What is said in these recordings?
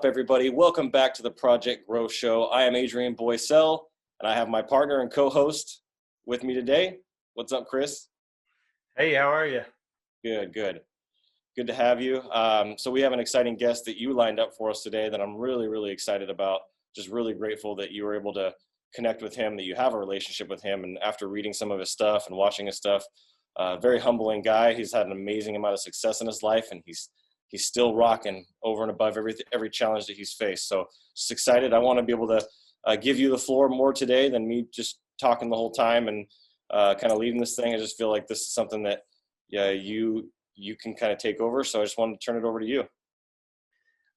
up, everybody? Welcome back to the Project Gross Show. I am Adrian Boysel, and I have my partner and co-host with me today. What's up, Chris? Hey, how are you? Good, good. Good to have you. So we have an exciting guest that you lined up for us today that I'm really, really excited about. Just really grateful that you were able to connect with him, that you have a relationship with him. And after reading some of his stuff and watching his stuff, very humbling guy. He's had an amazing amount of success in his life, and he's still rocking over and above every challenge that he's faced. So just excited. I want to be able to give you the floor more today than me just talking the whole time and kind of leading this thing. I just feel like this is something that you can kind of take over. So I just wanted to turn it over to you.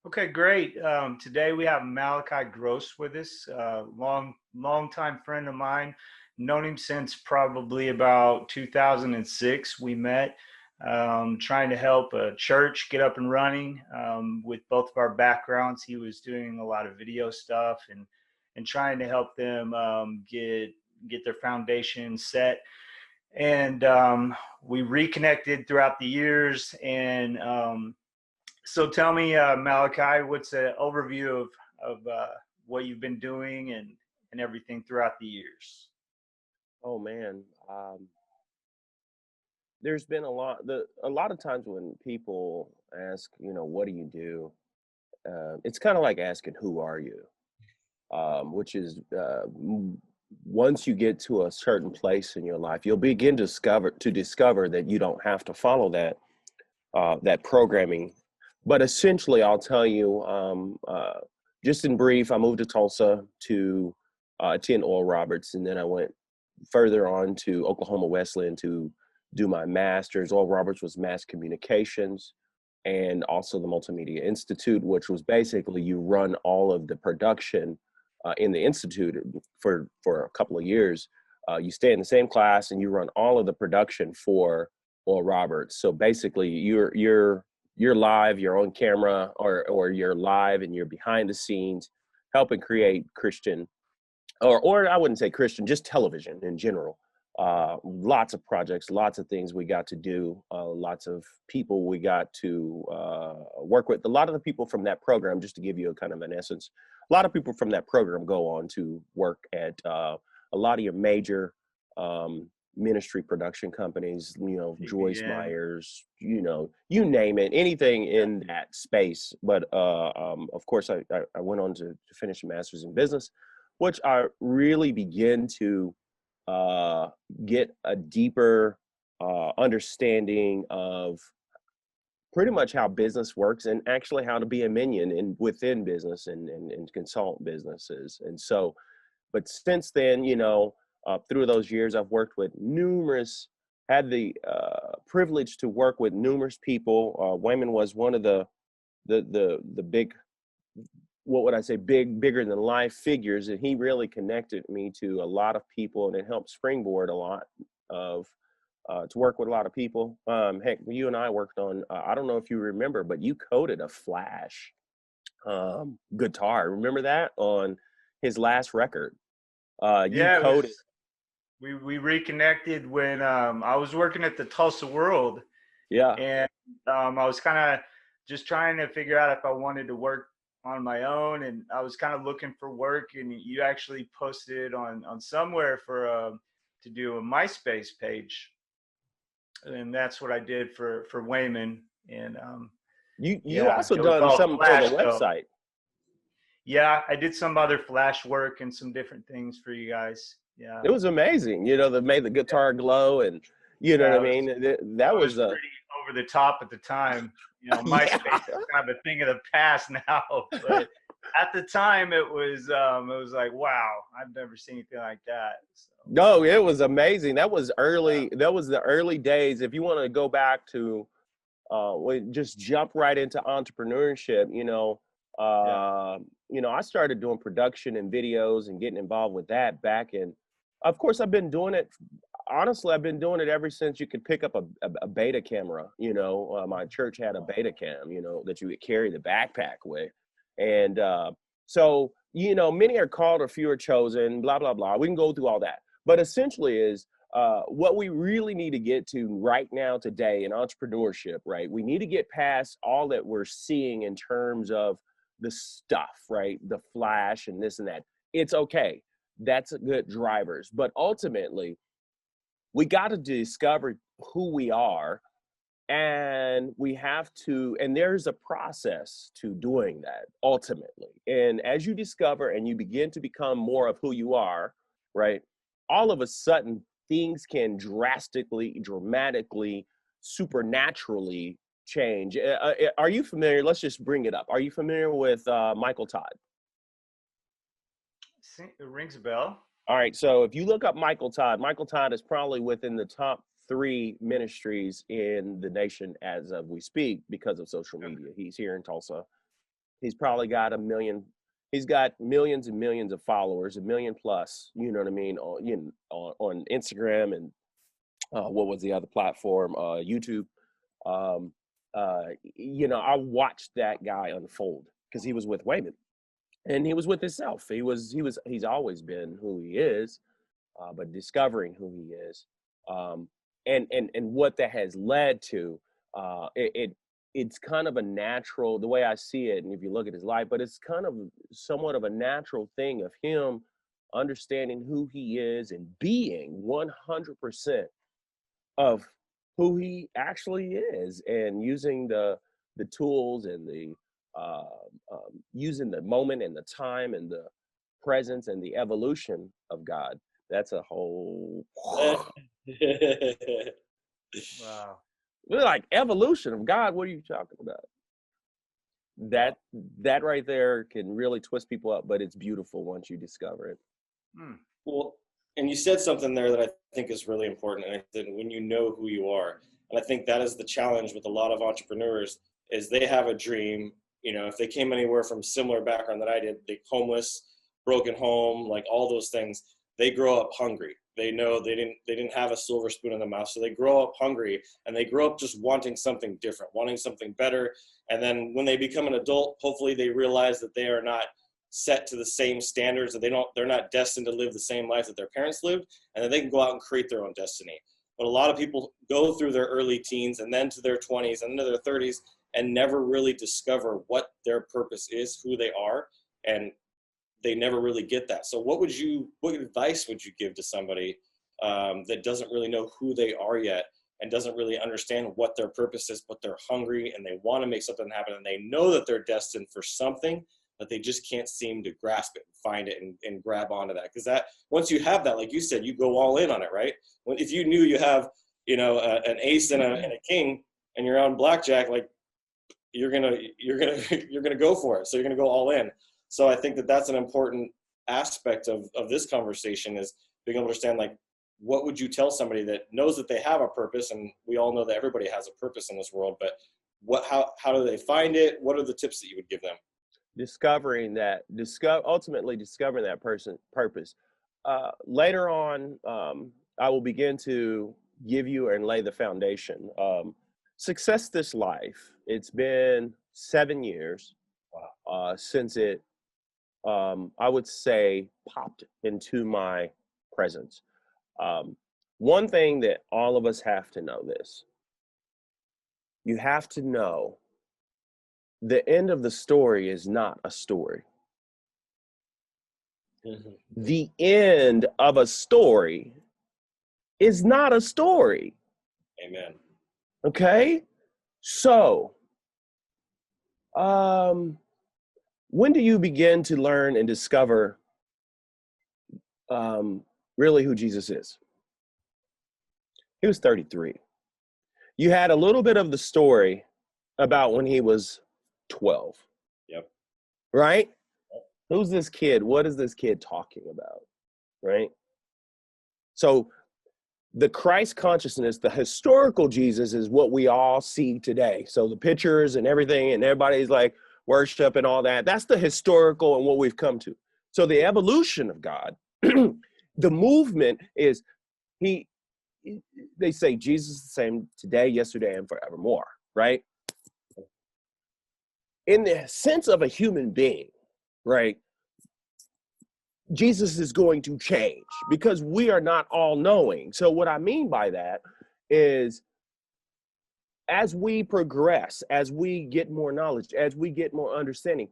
Okay, great. Today we have Malachi Gross with us, long-time friend of mine. Known him since probably about 2006. We met trying to help a church get up and running with both of our backgrounds. He was doing a lot of video stuff and trying to help them get their foundation set. And we reconnected throughout the years. And so tell me, Malachi, what's an overview of what you've been doing and everything throughout the years? Oh man, there's been a lot of times when people ask, what do you do? It's kind of like asking, who are you? Which is once you get to a certain place in your life, you'll begin to discover that you don't have to follow that programming. But essentially, I'll tell you, just in brief, I moved to Tulsa to attend Oral Roberts, and then I went further on to Oklahoma Wesleyan to do my master's. Oral Roberts was mass communications, and also the Multimedia Institute, which was basically you run all of the production in the institute for a couple of years. You stay in the same class and you run all of the production for Oral Roberts. So basically you're live, you're on camera, or you're live and you're behind the scenes helping create Christian, or I wouldn't say Christian, just television in general. Lots of projects, lots of things we got to do, lots of people we got to work with. A lot of the people from that program, just to give you a kind of an essence, a lot of people from that program go on to work at a lot of your major ministry production companies, Joyce Myers, you name it, anything in that space. But of course, I went on to finish a master's in business, which I really begin to get a deeper understanding of pretty much how business works and actually how to be a minion within business and consult businesses. And so, but since then, through those years, I've worked with had the privilege to work with numerous people. Wayman was one of the big, what would I say, bigger than life figures, and he really connected me to a lot of people, and it helped springboard a lot of to work with a lot of people. Heck, you and I worked on, I don't know if you remember, but you coded a Flash guitar. Remember that on his last record? You coded. We reconnected when I was working at the Tulsa World. Yeah. And I was kind of just trying to figure out if I wanted to work on my own, and I was kind of looking for work, and you actually posted on somewhere to do a MySpace page, and that's what I did for Wayman. And you also done something for the website. Yeah, I did some other Flash work and some different things for you guys. Yeah, it was amazing. They made the guitar glow, and what I mean. That was pretty over the top at the time. MySpace is kind of a thing of the past now, but at the time it was like, wow, I've never seen anything like that. So. No, it was amazing. That was early. That was the early days. If you want to go back to, just jump right into entrepreneurship. I started doing production and videos and getting involved with that back in. Of course, I've been doing it. Honestly, I've been doing it ever since you could pick up a beta camera. My church had a beta cam, that you would carry the backpack with. And so, many are called, a few are chosen, blah, blah, blah. We can go through all that. But essentially is what we really need to get to right now today in entrepreneurship, right? We need to get past all that we're seeing in terms of the stuff, right? The flash and this and that. It's okay. That's good drivers. But ultimately, we got to discover who we are, and we have to, and there's a process to doing that ultimately. And as you discover and you begin to become more of who you are, right? All of a sudden, things can drastically, dramatically, supernaturally change. Are you familiar? Let's just bring it up. Are you familiar with Michael Todd? It rings a bell. All right. So if you look up Michael Todd is probably within the top 3 ministries in the nation as of we speak because of social media. He's here in Tulsa. He's probably got he's got millions and millions of followers, 1 million plus, you know what I mean, on Instagram and what was the other platform, YouTube. I watched that guy unfold because he was with Wayman and he was with himself. He's always been who he is, but discovering who he is. And what that has led to, it's kind of a natural, the way I see it, and if you look at his life, but it's kind of somewhat of a natural thing of him understanding who he is and being 100% of who he actually is, and using the tools and using the moment and the time and the presence and the evolution of God. That's a whole Wow. we're like, evolution of God, what are you talking about? That right there can really twist people up, but it's beautiful once you discover it. Well, and you said something there that I think is really important, and I think when you know who you are, and I think that is the challenge with a lot of entrepreneurs, is they have a dream. If they came anywhere from similar background that I did, they homeless, broken home, like all those things, they grow up hungry. They know they didn't have a silver spoon in the mouth, so they grow up hungry, and they grow up just wanting something different, wanting something better. And then when they become an adult, hopefully they realize that they are not set to the same standards, that they're not destined to live the same life that their parents lived, and then they can go out and create their own destiny. But a lot of people go through their early teens and then to their 20s and into their 30s and never really discover what their purpose is, who they are, and they never really get that. So what advice would you give to somebody that doesn't really know who they are yet and doesn't really understand what their purpose is, but they're hungry and they want to make something happen and they know that they're destined for something, but they just can't seem to grasp it, find it, and grab onto that? Because that, once you have that, like you said, you go all in on it, right? If you knew you have, an ace and a king, and you're on blackjack, like you're gonna go for it. So you're gonna go all in. So I think that that's an important aspect of this conversation, is being able to understand, like, what would you tell somebody that knows that they have a purpose? And we all know that everybody has a purpose in this world, but how do they find it? What are the tips that you would give them? Ultimately discovering that purpose. Later on, I will begin to give you and lay the foundation. Success This Life. It's been 7 years since it, I would say, popped into my presence. One thing that all of us have to know this. You have to know the end of the story is not a story. Mm-hmm. The end of a story is not a story. Amen. Okay? So, when do you begin to learn and discover really who Jesus is? He was 33. You had a little bit of the story about when he was 12. Yep. Right? Yep. Who's this kid? What is this kid talking about? Right? So the Christ consciousness, the historical Jesus, is what we all see today. So the pictures and everything, and everybody's like worship and all that. That's the historical and what we've come to. So the evolution of God, the movement is they say Jesus is the same today, yesterday, and forevermore, right? In the sense of a human being, right? Jesus is going to change because we are not all knowing. So what I mean by that is, as we progress, as we get more knowledge, as we get more understanding,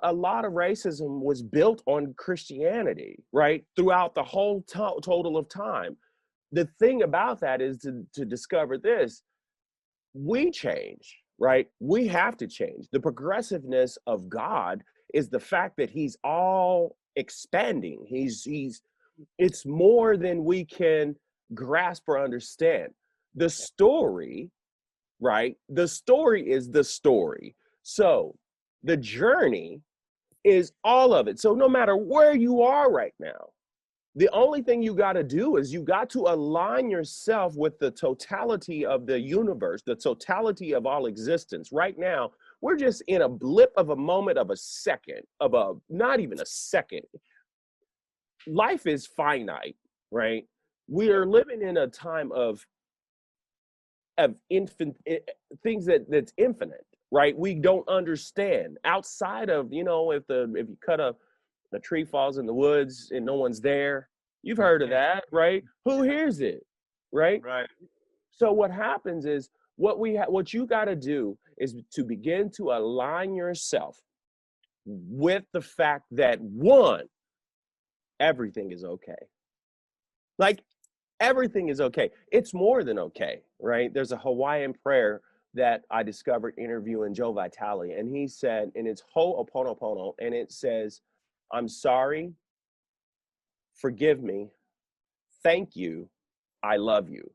a lot of racism was built on Christianity, right? Throughout the whole total of time. The thing about that is to discover this, we change, right? We have to change. The progressiveness of God is the fact that he's all expanding. It's more than we can grasp or understand. The story, right? The story is the story. So the journey is all of it. So no matter where you are right now, the only thing you got to do is you got to align yourself with the totality of the universe, the totality of all existence. Right now, we're just in a blip of a moment of a second, not even a second. Life is finite, right? We are living in a time of things that's infinite, right? We don't understand outside of, if you cut a tree falls in the woods and no one's there. You've heard of that, right? Who hears it, right? Right. So what happens is what you got to do is to begin to align yourself with the fact that one, everything is okay. Like everything is okay. It's more than okay, right? There's a Hawaiian prayer that I discovered interviewing Joe Vitale, and he said, and it's Ho'oponopono, and it says, I'm sorry, forgive me, thank you, I love you.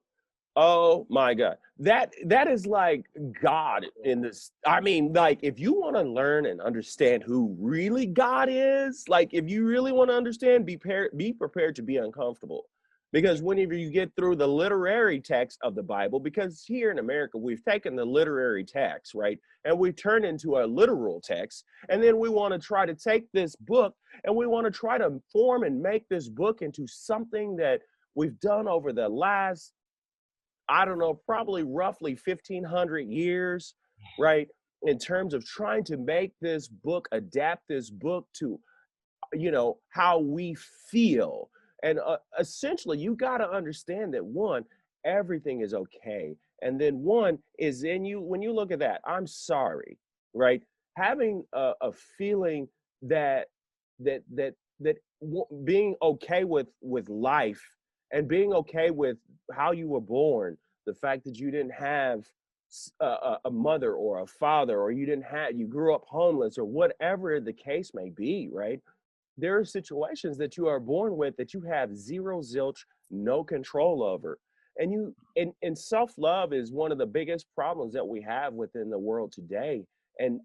Oh my God. That is like God in this. I mean, like if you want to learn and understand who really God is, like if you really want to understand, be prepared to be uncomfortable. Because whenever you get through the literary text of the Bible, because here in America, we've taken the literary text, right? And we turn into a literal text. And then we want to try to take this book and we want to try to form and make this book into something that we've done over the last, I don't know, probably roughly 1,500 years, right? In terms of trying to make this book, adapt this book to, how we feel. And essentially, you got to understand that one, everything is okay. And then one is in you, when you look at that, I'm sorry, right? Having a feeling that being okay with life and being okay with how you were born, the fact that you didn't have a mother or a father, or you grew up homeless, or whatever the case may be, right? There are situations that you are born with that you have zero zilch, no control over. And self-love is one of the biggest problems that we have within the world today. And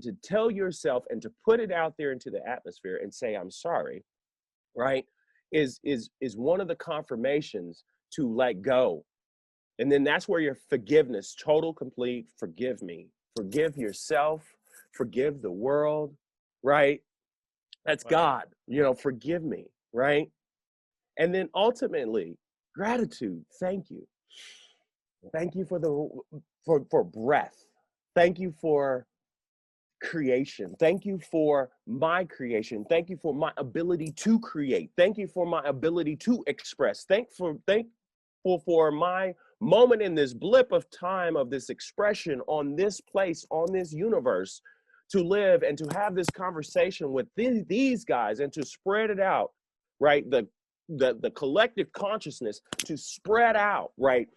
to tell yourself and to put it out there into the atmosphere and say, I'm sorry, right? Is one of the confirmations to let go. And then that's where your forgiveness, total, complete, forgive me, forgive yourself, forgive the world, right? That's God, forgive me, right? And then ultimately, gratitude, thank you. Thank you for breath. Thank you for creation. Thank you for my creation. Thank you for my ability to create. Thank you for my ability to express. Thankful for my moment in this blip of time of this expression on this place, on this universe, to live and to have this conversation with these guys and to spread it out, right? The collective consciousness to spread out, right?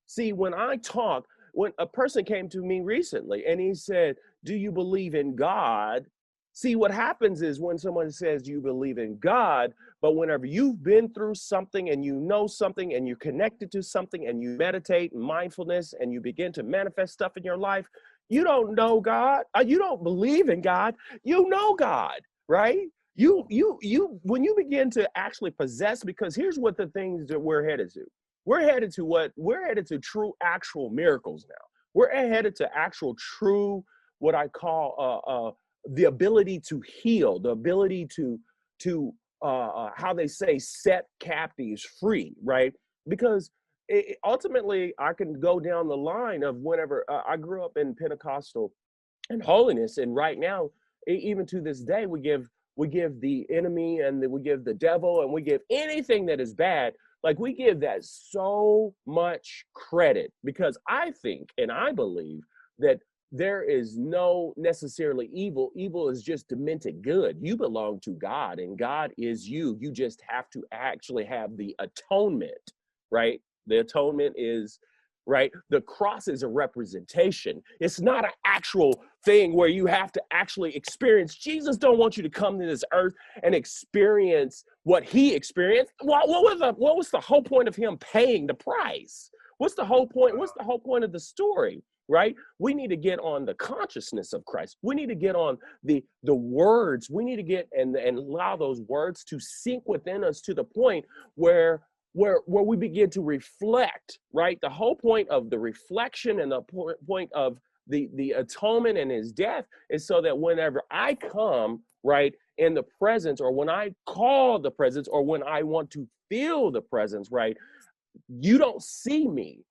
See, when a person came to me recently and he said, do you believe in God? See, what happens is when someone says you believe in God, but whenever you've been through something and you know something and you're connected to something and you meditate mindfulness and you begin to manifest stuff in your life, you don't know God. You don't believe in God. You know God, right? You when you begin to actually possess, because here's what the things that we're headed to. We're headed to true actual miracles now. We're headed to actual true, what I call the ability to heal, the ability to how they say, set captives free, right? Because ultimately, I can go down the line of whenever I grew up in Pentecostal and holiness, and right now, even to this day, we give the enemy and we give the devil and we give anything that is bad. Like we give that so much credit, because I think and I believe that there is no necessarily evil. Evil is just demented good. You belong to God, and God is you. You just have to actually have the atonement, right? The atonement is, right? The cross is a representation. It's not an actual thing where you have to actually experience. Jesus don't want you to come to this earth and experience what he experienced. What was the whole point of him paying the price? What's the whole point? What's the whole point of the story? Right? We need to get on the consciousness of Christ. We need to get on the words. We need to get and allow those words to sink within us to the point where we begin to reflect, right? The whole point of the reflection and the point of the atonement and his death is so that whenever I come, right, in the presence, or when I call the presence, or when I want to feel the presence, right, you don't see me.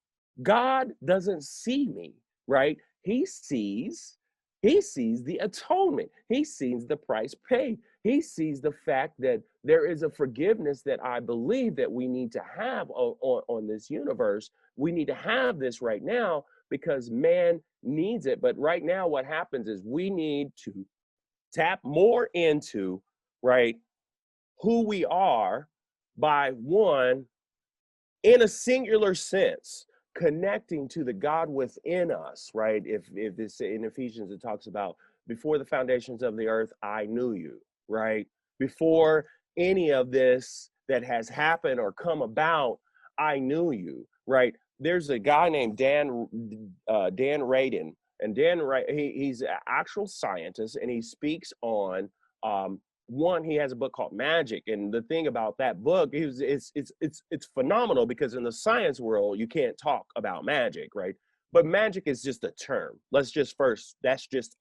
God doesn't see me, right? He sees the atonement. He sees the price paid. He sees the fact that there is a forgiveness that I believe that we need to have on this universe. We need to have this right now because man needs it. But right now, what happens is we need to tap more into, right, who we are by one, in a singular sense, connecting to the God within us, right? If this in Ephesians, it talks about before the foundations of the earth, I knew you, right? Before any of this that has happened or come about, I knew you, right? There's a guy named Dan Radin, and he's an actual scientist, and he speaks on one. He has a book called Magic, and the thing about that book is it's phenomenal because in the science world you can't talk about magic, right? But magic is just a term. That's just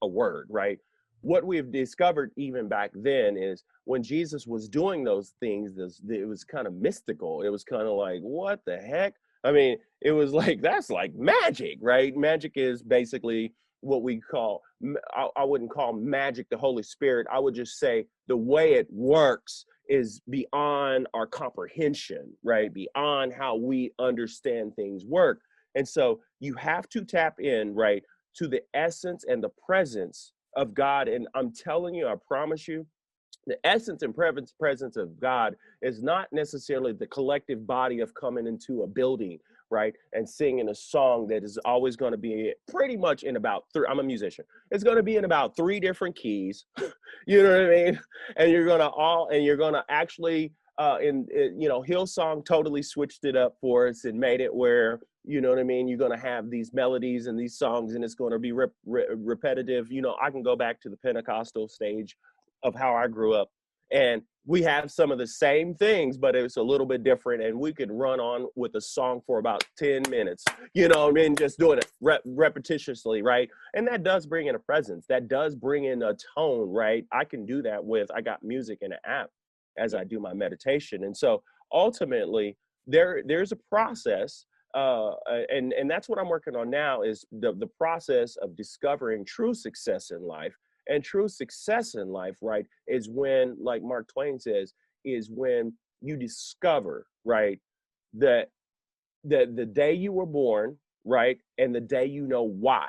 a word, right? What we've discovered even back then is when Jesus was doing those things, it was kind of mystical. It was kind of like, what the heck? I mean, it was like, that's like magic, right? Magic is basically what we call, I wouldn't call magic the Holy Spirit. I would just say the way it works is beyond our comprehension, right? Beyond how we understand things work. And so you have to tap in, right, to the essence and the presence of God. And I'm telling you, I promise you, the essence and presence of God is not necessarily the collective body of coming into a building, right, and singing a song that is always going to be pretty much in about three. I'm a musician. It's going to be in about 3 different keys. You know what I mean? And you're going to actually, Hillsong totally switched it up for us and made it where, you know what I mean, you're going to have these melodies and these songs, and it's going to be repetitive. You know, I can go back to the Pentecostal stage of how I grew up, and we have some of the same things, but it's a little bit different, and we could run on with a song for about 10 minutes, you know what I mean, just doing it repetitiously, right? And that does bring in a presence, that does bring in a tone, right? I can do that I got music in an app as I do my meditation. And so ultimately there's a process, and that's what I'm working on now, is the process of discovering true success in life. And true success in life, right, is when, like Mark Twain says, is when you discover, right, that the day you were born, right, and the day you know why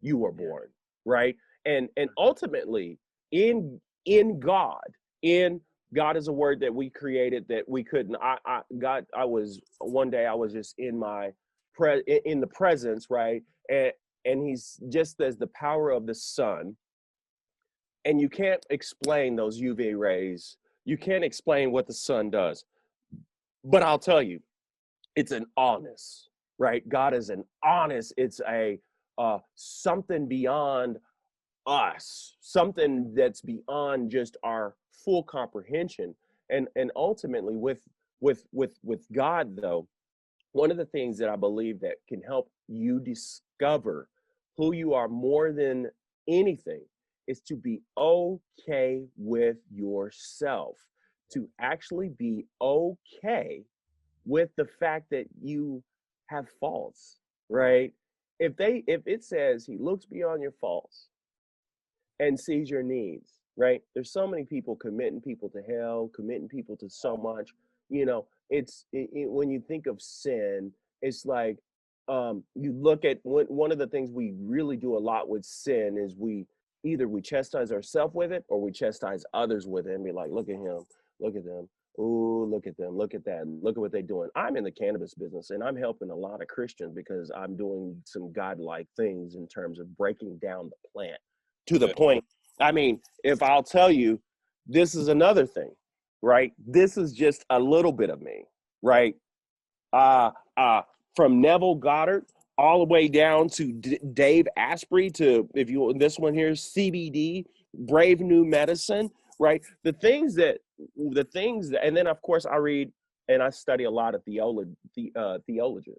you were born, right, and ultimately in God, is a word that we created that we couldn't. I was one day I was just in the presence, right, and he's just as the power of the sun. And you can't explain those UV rays. You can't explain what the sun does. But I'll tell you, it's an honest, right? God is an honest. It's a something beyond us, something that's beyond just our full comprehension. And ultimately, with God, though, one of the things that I believe that can help you discover who you are more than anything is to be okay with yourself, to actually be okay with the fact that you have faults, right? If it says he looks beyond your faults and sees your needs, right? There's so many people committing people to hell, committing people to so much, you know, when you think of sin, it's like, you look at one of the things we really do a lot with sin is we chastise ourselves with it, or we chastise others with it and be like, look at him, look at them. Ooh, look at them, look at that, look at what they're doing. I'm in the cannabis business and I'm helping a lot of Christians because I'm doing some godlike things in terms of breaking down the plant to the Yeah. point. I mean, if I'll tell you, this is another thing, right? This is just a little bit of me, right? Uh, uh, from Neville Goddard all the way down to Dave Asprey to, if you, this one here, CBD, Brave New Medicine, right? The things that, and then of course I read and I study a lot of theologians, theology,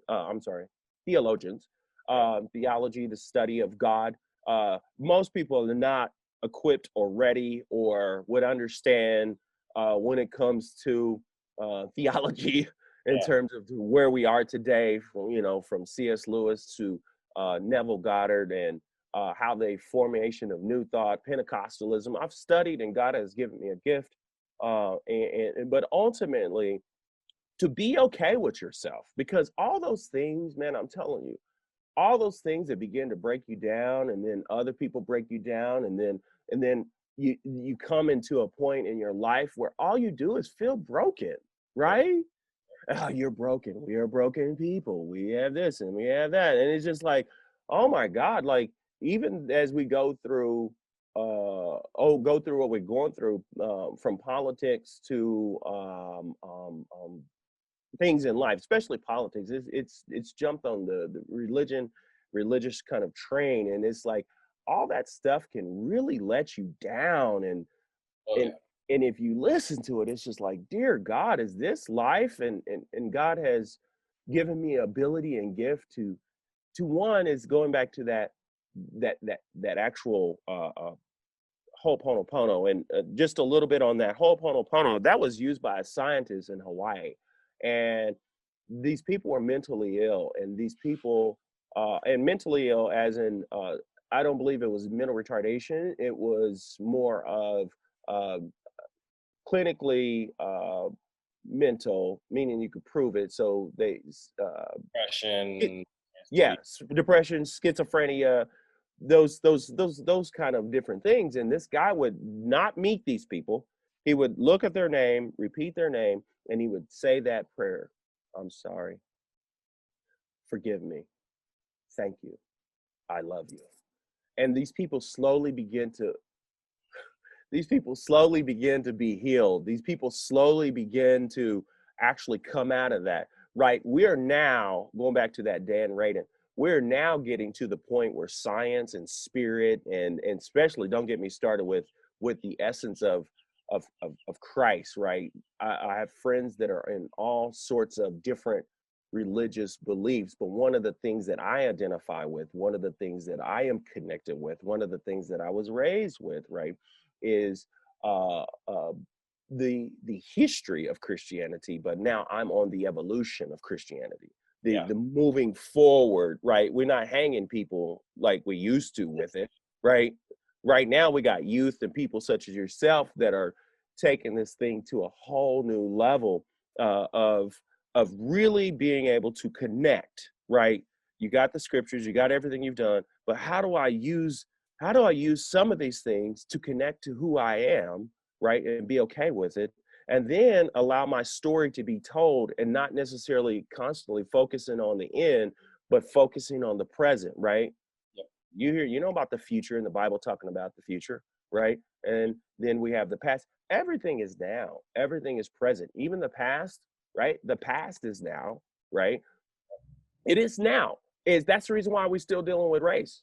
the study of God. Most people are not equipped or ready or would understand when it comes to theology in terms of where we are today, from C.S. Lewis to Neville Goddard, and how the formation of New Thought, Pentecostalism. I've studied, and God has given me a gift. But ultimately, to be okay with yourself, because all those things, man, I'm telling you, all those things that begin to break you down, and then other people break you down, and then you come into a point in your life where all you do is feel broken, right? Oh, you're broken. We are broken people. We have this and we have that. And it's just like, oh my God, like even as we go through what we're going through, from politics to things in life, especially politics, it's jumped on the religious kind of train. And it's like all that stuff can really let you down. Oh, And yeah. and if you listen to it, it's just like, dear God, is this life? And God has given me ability and gift to one is going back to that actual Ho'oponopono. And just a little bit on that Ho'oponopono, that was used by a scientist in Hawaii. And these people were mentally ill, and these people and mentally ill as in I don't believe it was mental retardation. It was more of uh, clinically mental, meaning you could prove it. So they, Depression. yes, depression, schizophrenia, those kind of different things. And this guy would not meet these people. He would look at their name, repeat their name, and he would say that prayer. I'm sorry. Forgive me. Thank you. I love you. And these people slowly begin to be healed. These people slowly begin to actually come out of that, right? We are now, going back to that Dan Radin, we're now getting to the point where science and spirit, and especially, don't get me started with the essence of Christ, right? I have friends that are in all sorts of different religious beliefs, but one of the things that I identify with, one of the things that I am connected with, one of the things that I was raised with, right, is uh, uh, the history of Christianity, but now I'm on the evolution of Christianity, the moving forward, right? We're not hanging people like we used to with it, right? Right now we got youth and people such as yourself that are taking this thing to a whole new level of really being able to connect, right? You got the scriptures, you got everything you've done, but how do I use some of these things to connect to who I am, right? And be okay with it. And then allow my story to be told, and not necessarily constantly focusing on the end, but focusing on the present, right? Yep. You know about the future in the Bible, talking about the future, right? And then we have the past. Everything is now. Everything is present. Even the past, right? The past is now, right? It is now. That's the reason why we're still dealing with race.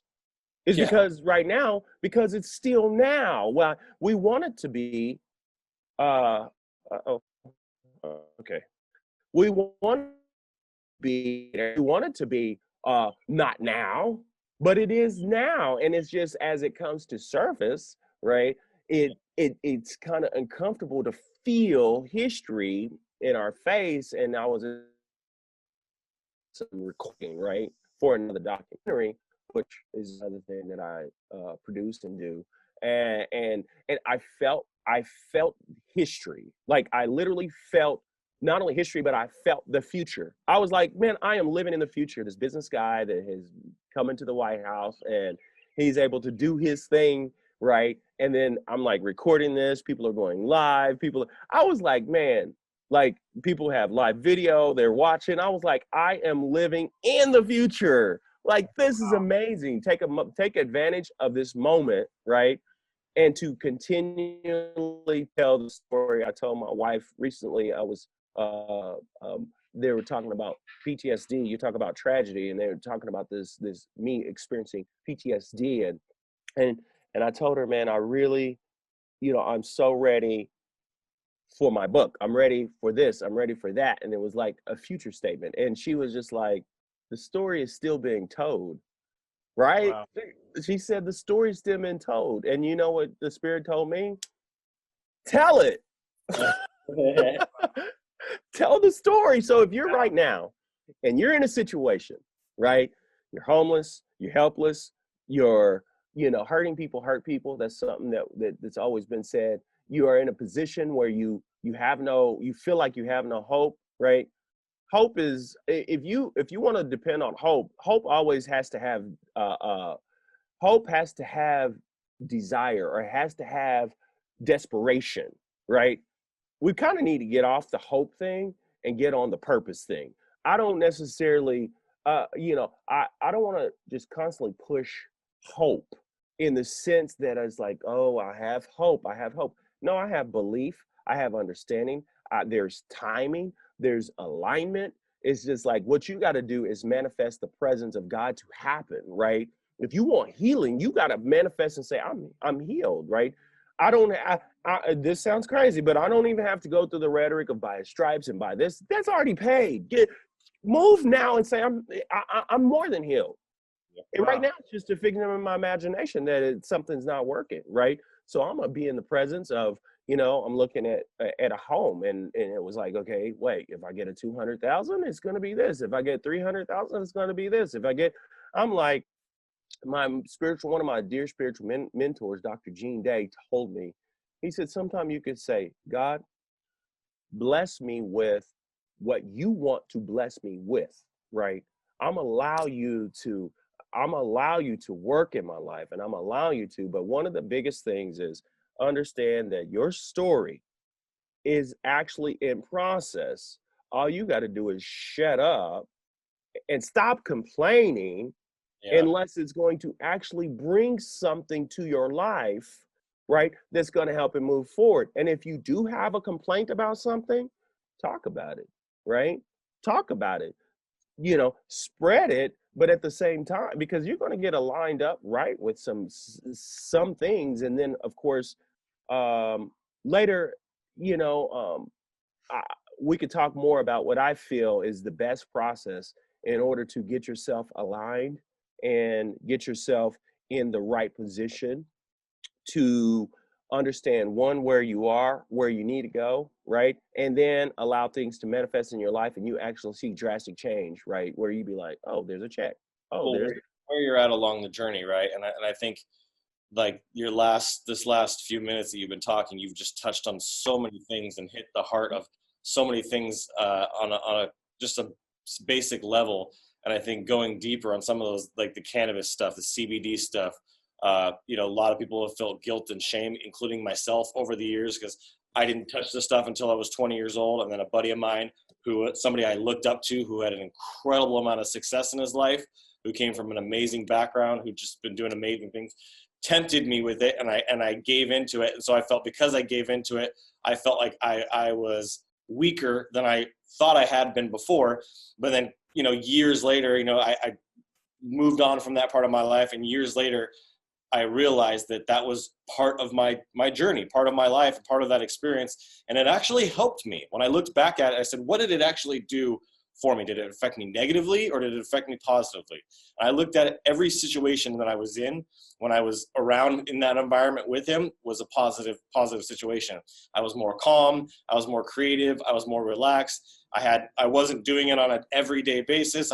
Is Yeah. because right now, because it's still now. Well, we want it to be, oh, okay. We want it to be not now, but it is now. And it's just as it comes to surface, right? It's kind of uncomfortable to feel history in our face. And I was recording, right, for another documentary, which is another thing that I produce and do, and I felt history. Like I literally felt not only history, but I felt the future. I was like, man, I am living in the future. This business guy that has come into the White House and he's able to do his thing, right? And then I'm like recording this, people are going live, I was like, man, like people have live video, they're watching. I was like, I am living in the future. Like, this is amazing. Take advantage of this moment, right? And to continually tell the story. I told my wife recently, uh, they were talking about PTSD. You talk about tragedy, and they were talking about this me experiencing PTSD, and and I told her, man, I really, I'm so ready for my book. I'm ready for this. I'm ready for that. And it was like a future statement. And she was just like, the story is still being told, right? Wow. She said the story's still being told. And you know what the Spirit told me? Tell it. Tell the story. So if you're right now and you're in a situation, right? You're homeless, you're helpless, you're, hurting people hurt people. That's something that's always been said. You are in a position where you feel like you have no hope, right? Hope is, if you want to depend on hope always has to have hope has to have desire, or it has to have desperation, right? We kind of need to get off the hope thing and get on the purpose thing. I don't necessarily, I don't want to just constantly push hope in the sense that it's like, oh, I have hope. No, I have belief. I have understanding. There's timing. There's alignment. It's just like what you got to do is manifest the presence of God to happen, right? If you want healing, you got to manifest and say, I'm healed, right? This sounds crazy, but I don't even have to go through the rhetoric of by his stripes and by this. That's already paid. Move now and say, I'm more than healed. And right now, it's just a figment of my imagination that something's not working, right? So I'm going to be in the presence of, I'm looking at a home, and it was like, okay, wait, if I get a 200,000, it's going to be this. If I get 300,000, it's going to be this. I'm like, one of my dear spiritual mentors, Dr. Gene Day, told me, he said, sometime you could say, God, bless me with what you want to bless me with, right? I'm allow you to work in my life, and I'm allow you to, but one of the biggest things is understand that your story is actually in process. All you got to do is shut up and stop complaining, unless it's going to actually bring something to your life, right, that's going to help it move forward. And if you do have a complaint about something, talk about it, right? Talk about it, spread it, but at the same time, because you're going to get aligned up, right, with some things. And then, of course, later, we could talk more about what I feel is the best process in order to get yourself aligned and get yourself in the right position to understand, one, where you are, where you need to go, right? And then allow things to manifest in your life, and you actually see drastic change, right? Where you be like, oh, there's a check. Oh, Well, where you're at along the journey, right? And I think, like, this last few minutes that you've been talking, you've just touched on so many things and hit the heart of so many things on a basic level. And I think going deeper on some of those, like the cannabis stuff, the CBD stuff, a lot of people have felt guilt and shame, including myself, over the years, because I didn't touch this stuff until I was 20 years old. And then a buddy of mine, somebody I looked up to, who had an incredible amount of success in his life, who came from an amazing background, who just been doing amazing things, tempted me with it, and I gave into it. And so I felt, because I gave into it, I felt like I was weaker than I thought I had been before. But then, years later, I moved on from that part of my life, and years later, I realized that was part of my journey, part of my life, part of that experience. And it actually helped me. When I looked back at it, I said, what did it actually do for me? Did it affect me negatively, or did it affect me positively? And I looked at every situation that I was in when I was around in that environment with him was a positive situation. I was more calm. I was more creative. I was more relaxed. I wasn't doing it on an everyday basis.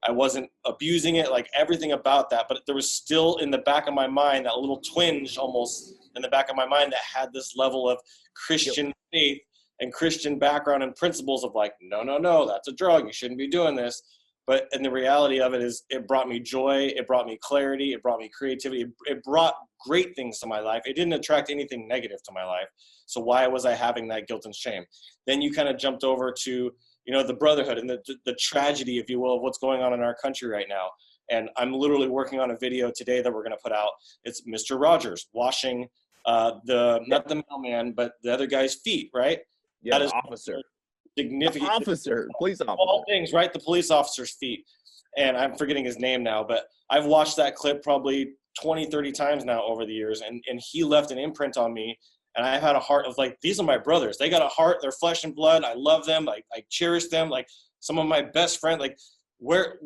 I wasn't abusing it, like everything about that. But there was still in the back of my mind, that little twinge almost in the back of my mind, that had this level of Christian faith and Christian background and principles of like, no, no, no, that's a drug. You shouldn't be doing this. But and the reality of it is it brought me joy. It brought me clarity. It brought me creativity. It brought great things to my life. It didn't attract anything negative to my life. So why was I having that guilt and shame? Then you kind of jumped over to, you know, the brotherhood and the tragedy, if you will, of what's going on in our country right now. And I'm literally working on a video today that we're going to put out. It's Mr. Rogers washing not the mailman, but the other guy's feet, right? Yeah, That the is officer. significant. Officer, police officer. All things, right? The police officer's feet. And I'm forgetting his name now, but I've watched that clip probably 20, 30 times now over the years. And he left an imprint on me. And I've had a heart of like, these are my brothers. They got a heart. They're flesh and blood. I love them. Like, I cherish them. Like some of my best friends, like where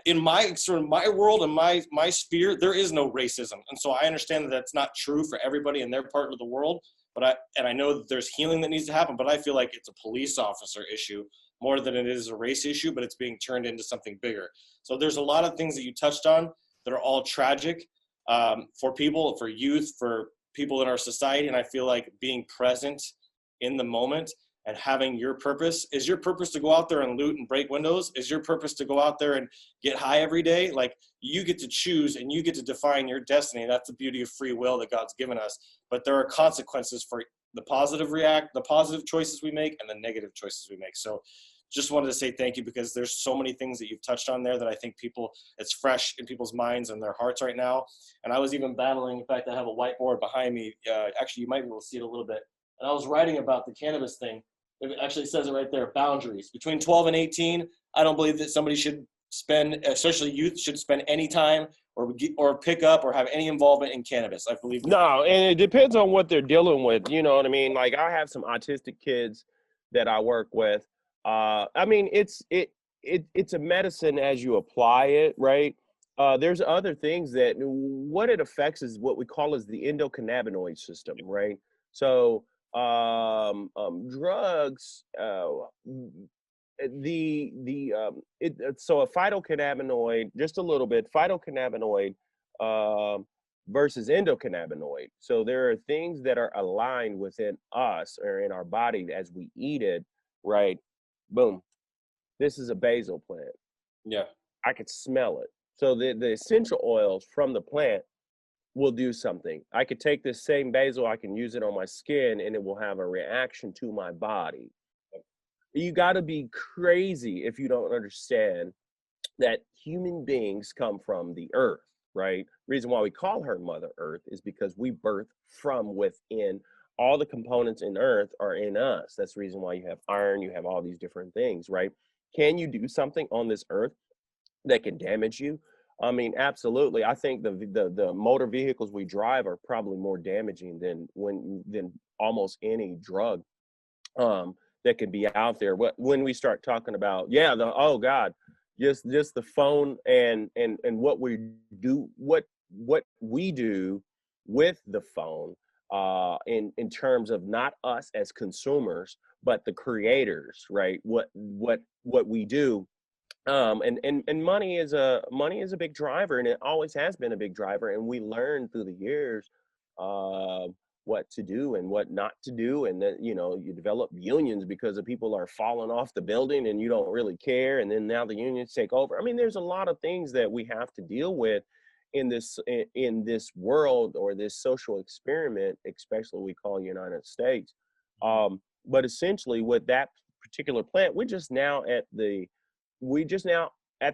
in my sort of my world and my sphere, there is no racism. And so I understand that that's not true for everybody in their part of the world. But I know that there's healing that needs to happen, but I feel like it's a police officer issue more than it is a race issue, but it's being turned into something bigger. So there's a lot of things that you touched on that are all tragic for people, for youth, for people in our society. And I feel like being present in the moment and having your purpose. Is your purpose to go out there and loot and break windows? Is your purpose to go out there and get high every day? Like, you get to choose and you get to define your destiny. That's the beauty of free will that God's given us. But there are consequences for the positive choices we make and the negative choices we make. So just wanted to say thank you, because there's so many things that you've touched on there that I think it's fresh in people's minds and their hearts right now. And I was even battling, in fact, I have a whiteboard behind me. Actually, you might be able to see it a little bit. And I was writing about the cannabis thing. It actually says it right there, boundaries. Between 12 and 18, I don't believe that somebody should spend, especially youth, should spend any time or pick up or have any involvement in cannabis. I believe. No, and it depends on what they're dealing with. You know what I mean? Like, I have some autistic kids that I work with. I mean, it's a medicine as you apply it, right? There's other things that what it affects is what we call is the endocannabinoid system, right? So drugs, so a phytocannabinoid, just a little bit, phytocannabinoid versus endocannabinoid. So there are things that are aligned within us or in our body as we eat it, right? Boom. This is a basil plant. Yeah. I could smell it. So the essential oils from the plant will do something. I could take this same basil, I can use it on my skin, and it will have a reaction to my body. You got to be crazy if you don't understand that human beings come from the earth, right? Reason why we call her Mother Earth is because we birth from within. All the components in earth are in us. That's the reason why you have iron, you have all these different things, right? Can you do something on this earth that can damage you? I mean, absolutely. I think the motor vehicles we drive are probably more damaging than almost any drug that could be out there. When we start talking about, oh God, just the phone and what we do, what we do with the phone, in terms of not us as consumers, but the creators, right? What we do. And money is a big driver, and it always has been a big driver. And we learn through the years what to do and what not to do, and then you develop unions because the people are falling off the building, and you don't really care. And then now the unions take over. I mean, there's a lot of things that we have to deal with in this world, or this social experiment, especially we call United States. But essentially, with that particular plant, we're just now at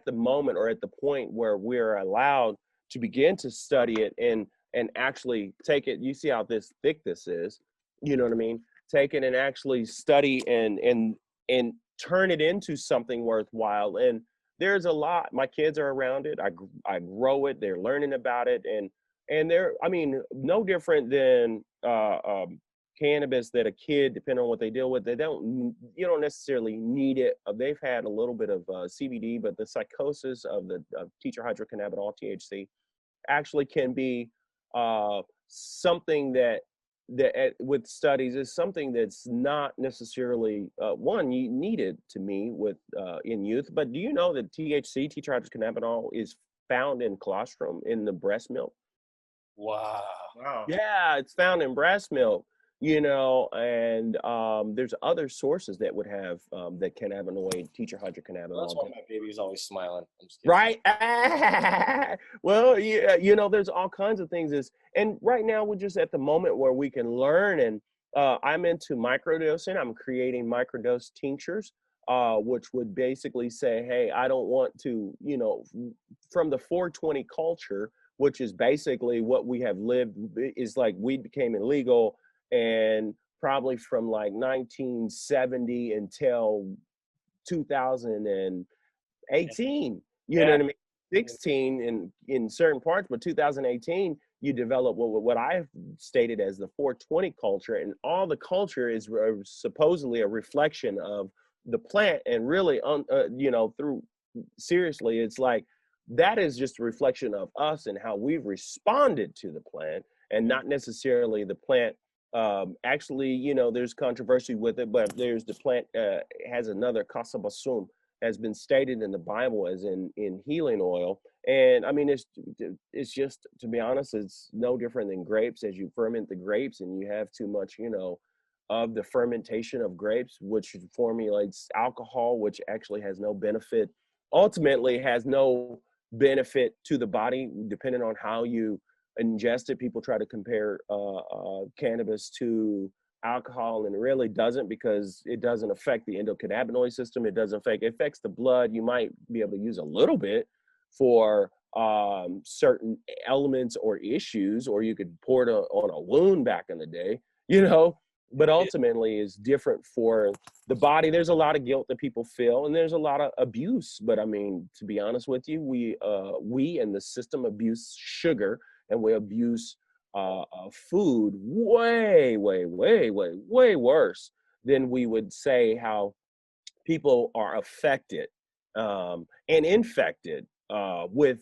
the moment, or at the point where we're allowed to begin to study it and actually take it. You see how thick this is, you know what I mean? Take it and actually study and turn it into something worthwhile. And there's a lot. My kids are around it. I grow it. They're learning about it, and they're, I mean, no different than cannabis that a kid, depending on what they deal with, you don't necessarily need it. They've had a little bit of CBD, but the psychosis of the tetrahydrocannabinol, THC, actually can be something that with studies is something that's not necessarily needed to me with in youth. But do you know that THC, tetrahydrocannabinol, is found in colostrum, in the breast milk? Wow. Wow. Yeah, it's found in breast milk. and there's other sources that would have that cannabinoid, Well, that's tetrahydrocannabinol. why my baby's always smiling. I'm just kidding. Right. Well, yeah, there's all kinds of things. And right now we're just at the moment where we can learn. And I'm into microdosing. I'm creating microdose tinctures, which would basically say, hey, I don't want to, from the 420 culture, which is basically what we have lived, is like weed became illegal, and probably from like 1970 until 2018, you know Yeah. what I mean? 16 in certain parts, but 2018, you develop what I've stated as the 420 culture, and all the culture is supposedly a reflection of the plant, and really, through seriously, it's like that is just a reflection of us and how we've responded to the plant, and not necessarily the plant. Actually, there's controversy with it, but there's the plant has another kasabasum, has been stated in the Bible as in healing oil. And I mean, it's just, to be honest, it's no different than grapes. As you ferment the grapes and you have too much, of the fermentation of grapes, which formulates alcohol, which actually has no benefit, ultimately has no benefit to the body, depending on how you ingest it. People try to compare cannabis to alcohol, and it really doesn't, because it doesn't affect the endocannabinoid system. It affects the blood. You might be able to use a little bit for certain elements or issues, or you could pour it on a wound back in the day, but ultimately is different for the body. There's a lot of guilt that people feel, and there's a lot of abuse. But I mean, to be honest with you, we in the system abuse sugar, and we abuse food way, way, way, way, way worse than we would say how people are affected and infected with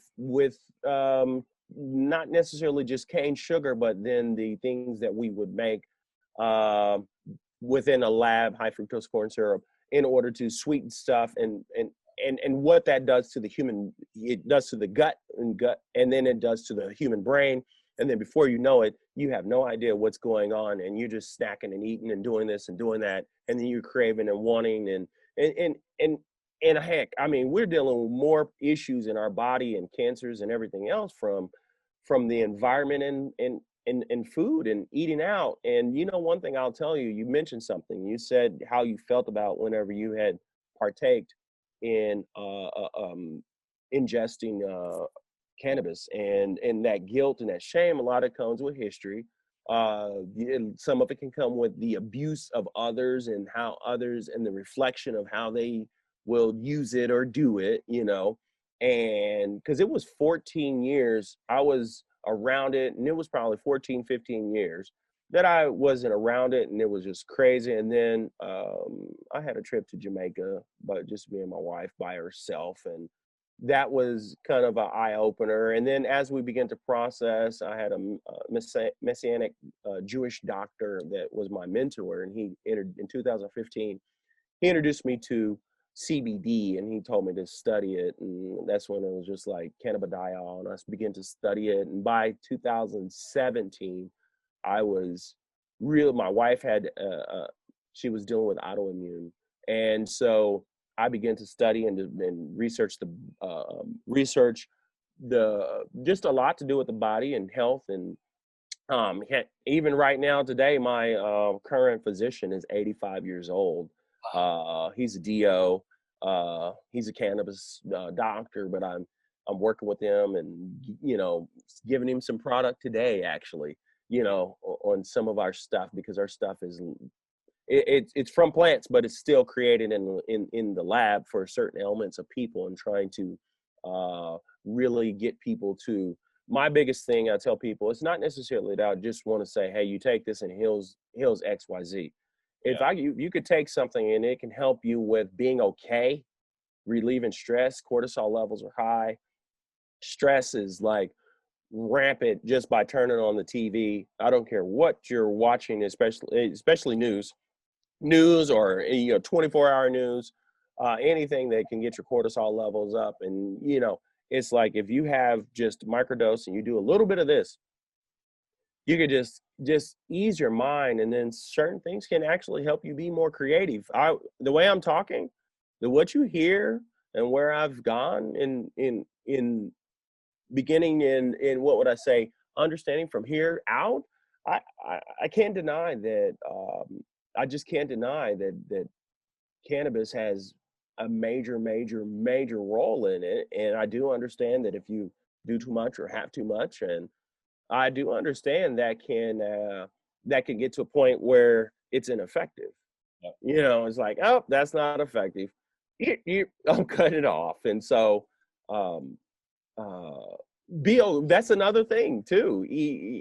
not necessarily just cane sugar, but then the things that we would make uh, within a lab, high fructose corn syrup, in order to sweeten stuff, and what that does to the human, it does to the gut, and then it does to the human brain. And then before you know it, you have no idea what's going on, and you're just snacking and eating and doing this and doing that, and then you're craving and wanting, and heck, I mean, we're dealing with more issues in our body and cancers and everything else from the environment and food and eating out. And one thing I'll tell you, you mentioned something. You said how you felt about whenever you had partaked in ingesting cannabis, and that guilt and that shame. A lot of it comes with history. Some of it can come with the abuse of others, and how others, and the reflection of how they will use it or do it, and because it was 14 years I was around it, and it was probably 14, 15 years that I wasn't around it, and it was just crazy. And then I had a trip to Jamaica, but just me and my wife by herself, and that was kind of an eye opener. And then as we began to process, I had a messianic Jewish doctor that was my mentor, and he entered in 2015. He introduced me to CBD, and he told me to study it, and that's when it was just like cannabidiol, and I began to study it. And by 2017, I was real. My wife had she was dealing with autoimmune, and so I began to study and research the just a lot to do with the body and health. And even right now today, my current physician is 85 years old. He's a DO. He's a cannabis doctor, but I'm working with him, and giving him some product today, actually, on some of our stuff, because our stuff is it's from plants, but it's still created in the lab for certain elements of people, and trying to really get people to. My biggest thing I tell people, it's not necessarily that I just want to say, hey, you take this and heals XYZ. If you could take something and it can help you with being okay, relieving stress. Cortisol levels are high. Stress is like rampant just by turning on the TV. I don't care what you're watching, especially news or 24-hour news, anything that can get your cortisol levels up. And it's like, if you have just microdose and you do a little bit of this, you could just ease your mind, and then certain things can actually help you be more creative. The way I'm talking, what you hear and where I've gone in beginning in what would I say, understanding from here out, I can't deny that. I just can't deny that cannabis has a major role in it, and I do understand that if you do too much or have too much, and I do understand that can get to a point where it's ineffective. Yep. You know, it's like, oh, that's not effective. I'll cut it off. And so, um, uh, that's another thing too.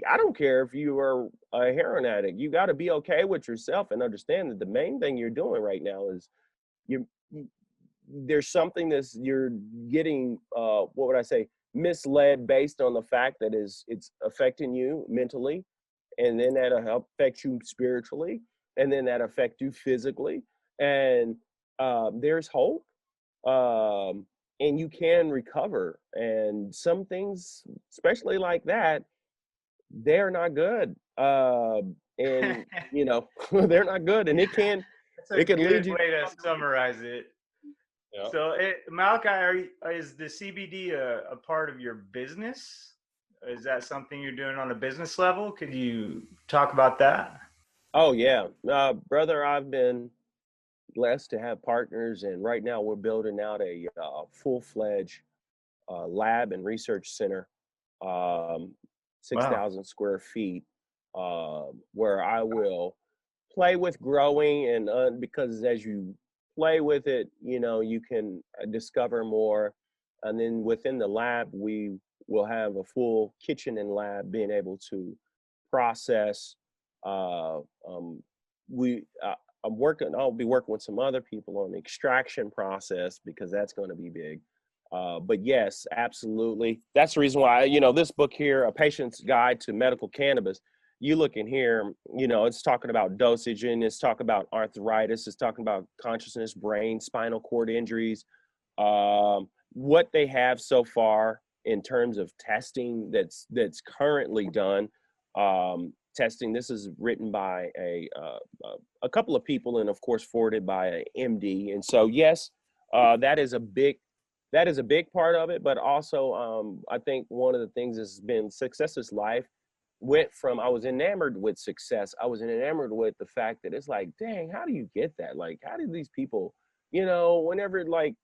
I don't care if you are a heroin addict. You got to be okay with yourself and understand that the main thing you're doing right now is you there's something that's you're getting what would I say, misled based on the fact that it's affecting you mentally, and then that'll affect you spiritually, and then that affect you physically, and there's hope, and you can recover. And some things, especially like that, they're not good, and you know they're not good, and That's a it can lead good you. way to summarize it. Yeah. So, Malachi, is the CBD a part of your business? Is that something you're doing on a business level? Could you talk about that? Oh yeah, brother, I've been blessed to have partners, and right now we're building out a full-fledged lab and research center, um, Wow. 6,000 square feet, where I will play with growing, and because as you play with it, you know, you can discover more. And then within the lab, we will have a full kitchen and lab, being able to process. Uh, um, we I'll be working with some other people on the extraction process, because that's going to be big. But yes, absolutely. That's the reason why, you know, this book here, A Patient's Guide to Medical Cannabis, you look in here, you know, it's talking about dosage, and it's talking about arthritis, it's talking about consciousness, brain, spinal cord injuries, what they have so far in terms of testing that's currently done. Testing. This is written by a couple of people, and of course forwarded by an MD. And so yes, that is a big part of it. But also, I think one of the things has been success's life went from, I was enamored with success. I was enamored with the fact that it's like, dang, how do you get that? Like, how do these people, you know, whenever like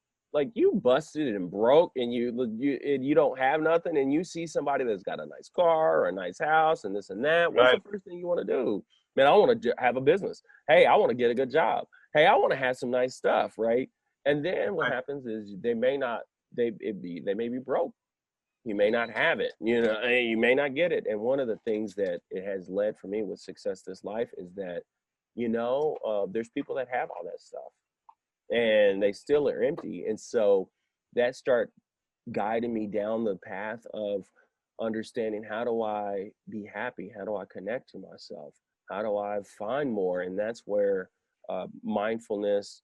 you busted and broke, and you don't have nothing, and you see somebody that's got a nice car or a nice house and this and that, what's the Right. first thing you want to do? Man, I want to have a business. Hey, I want to get a good job. Hey, I want to have some nice stuff, right? And then what Right. happens is they may not, they may be broke. You may not have it, you know, and you may not get it. And one of the things that it has led for me with success this life is that, you know, there's people that have all that stuff, and they still are empty. And so that start guiding me down the path of understanding, how do I be happy? How do I connect to myself? How do I find more? And that's where mindfulness,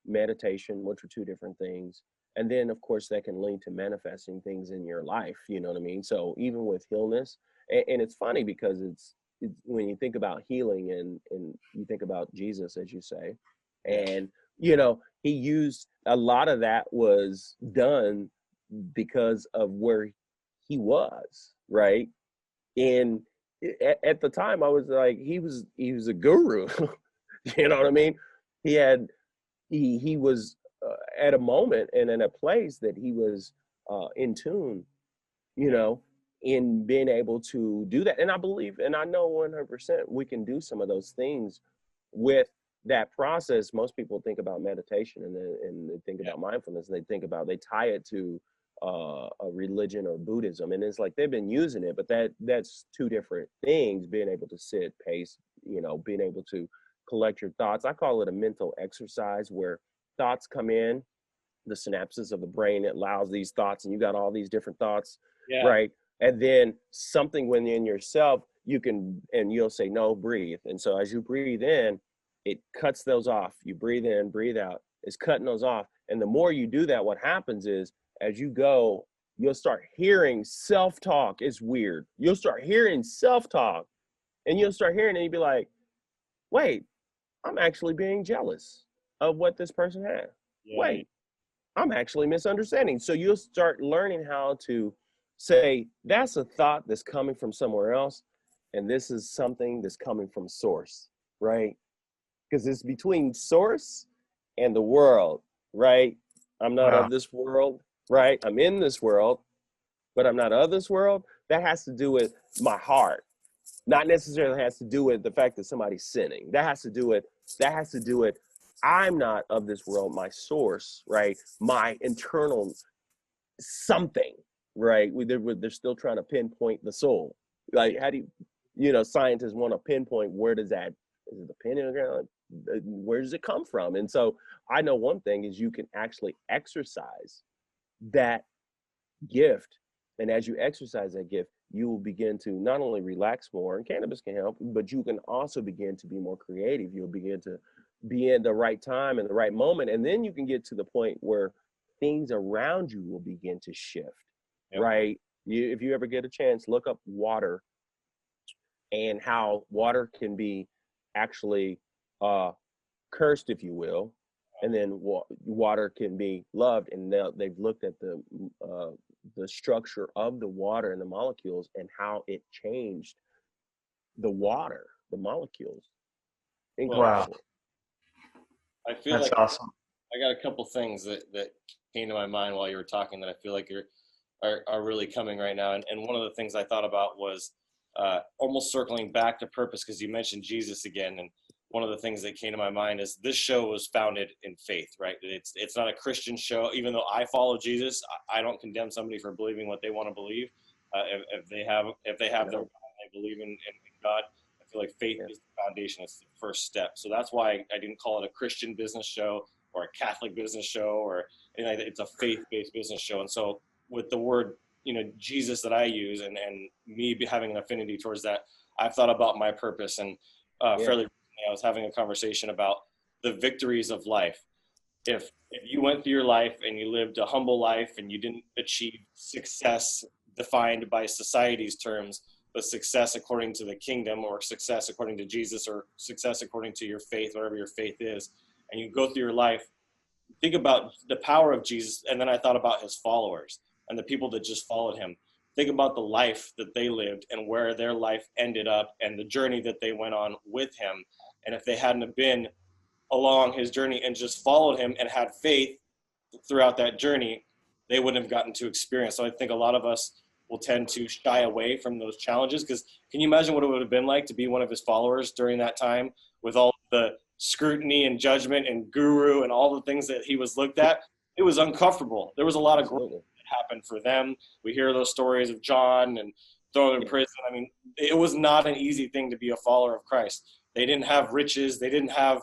meditation, which are two different things. And then, of course, that can lead to manifesting things in your life. You know what I mean? So even with illness, and it's funny because it's when you think about healing, and you think about Jesus, as you say, Yeah. and you know, he used a lot of that was done because of where he was, right? And at the time, I was like, he was a guru. You know what I mean? He had he was at a moment and in a place that he was in tune, you know, in being able to do that. And I believe, and I know 100% we can do some of those things with that process. Most people think about meditation, and they think about mindfulness. They tie it to a religion or Buddhism, and it's like they've been using it, but that's two different things. Being able to sit, pace, you know, being able to collect your thoughts. I call it a mental exercise, where thoughts come in, the synapses of the brain, it allows these thoughts, and you got all these different thoughts, Yeah. right? And then something within yourself, you can, and you'll say, no, breathe. And so as you breathe in, it cuts those off. You breathe in, breathe out, it's cutting those off. And the more you do that, what happens is, as you go you'll start hearing self-talk. It's weird. You'll start hearing self-talk, and you'll start hearing it, and you'll be like, wait, I'm actually being jealous of what this person has. Yeah. Wait, I'm actually misunderstanding. So you'll start learning how to say, that's a thought that's coming from somewhere else, and this is something that's coming from source, right? Because it's between source and the world, right? I'm not Wow. of this world, right? I'm in this world, but I'm not of this world. That has to do with my heart. Not necessarily has to do with the fact that somebody's sinning. That has to do with, I'm not of this world, my source, right? My internal something, right? They're still trying to pinpoint the soul. Like, how do scientists want to pinpoint where does that, is it the pin in the ground? Where does it come from? And so I know one thing is you can actually exercise that gift. And as you exercise that gift, you will begin to not only relax more, and cannabis can help, but you can also begin to be more creative. You'll begin to be in the right time and the right moment. And then you can get to the point where things around you will begin to shift, right? If you ever get a chance, look up water and how water can be actually cursed, if you will, and then water can be loved. And now they've looked at the structure of the water and the molecules and how it changed the water, the molecules. Incredible. Wow. I feel That's like awesome. I got a couple things that came to my mind while you were talking that I feel like are really coming right now. And one of the things I thought about was almost circling back to purpose, because you mentioned Jesus again. And one of the things that came to my mind is this show was founded in faith, right? It's not a Christian show. Even though I follow Jesus, I don't condemn somebody for believing what they want to believe. If they have their God, they believe in God. I feel like faith is the foundation. It's the first step. So that's why I didn't call it a Christian business show or a Catholic business show or anything like that. It's a faith-based business show. And so with the word, Jesus that I use and me having an affinity towards that, I've thought about my purpose. And fairly recently, I was having a conversation about the victories of life. If you went through your life and you lived a humble life and you didn't achieve success defined by society's terms, but success according to the kingdom or success according to Jesus or success according to your faith, whatever your faith is, and you go through your life, think about the power of Jesus. And then I thought about his followers and the people that just followed him. Think about the life that they lived and where their life ended up and the journey that they went on with him. And if they hadn't have been along his journey and just followed him and had faith throughout that journey, they wouldn't have gotten to experience. So I think a lot of us will tend to shy away from those challenges, because can you imagine what it would have been like to be one of his followers during that time with all the scrutiny and judgment and guru and all the things that he was looked at? It was uncomfortable. There was a lot of growth that happened for them. We hear those stories of John and thrown in prison. I mean, it was not an easy thing to be a follower of Christ. They didn't have riches. They didn't have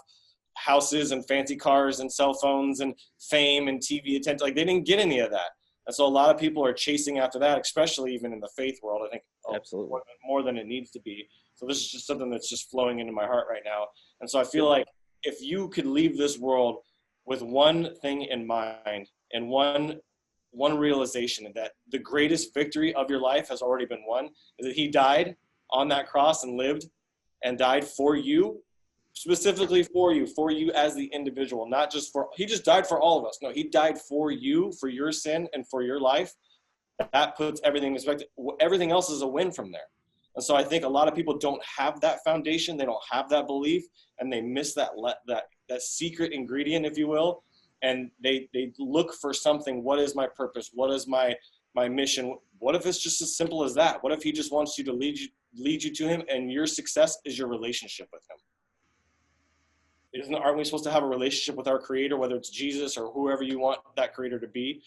houses and fancy cars and cell phones and fame and TV attention. Like, they didn't get any of that. And so a lot of people are chasing after that, especially even in the faith world, I think Absolutely. more than it needs to be. So this is just something that's just flowing into my heart right now. And so I feel like if you could leave this world with one thing in mind and one realization that the greatest victory of your life has already been won, is that he died on that cross and lived and died for you, specifically for you as the individual, not just he just died for all of us. No, he died for you, for your sin and for your life. That puts everything in perspective. Everything else is a win from there. And so I think a lot of people don't have that foundation. They don't have that belief, and they miss that secret ingredient, if you will. And they look for something. What is my purpose? What is my mission? What if it's just as simple as that? What if he just wants you to lead you to him, and your success is your relationship with him? Aren't we supposed to have a relationship with our creator, whether it's Jesus or whoever you want that creator to be?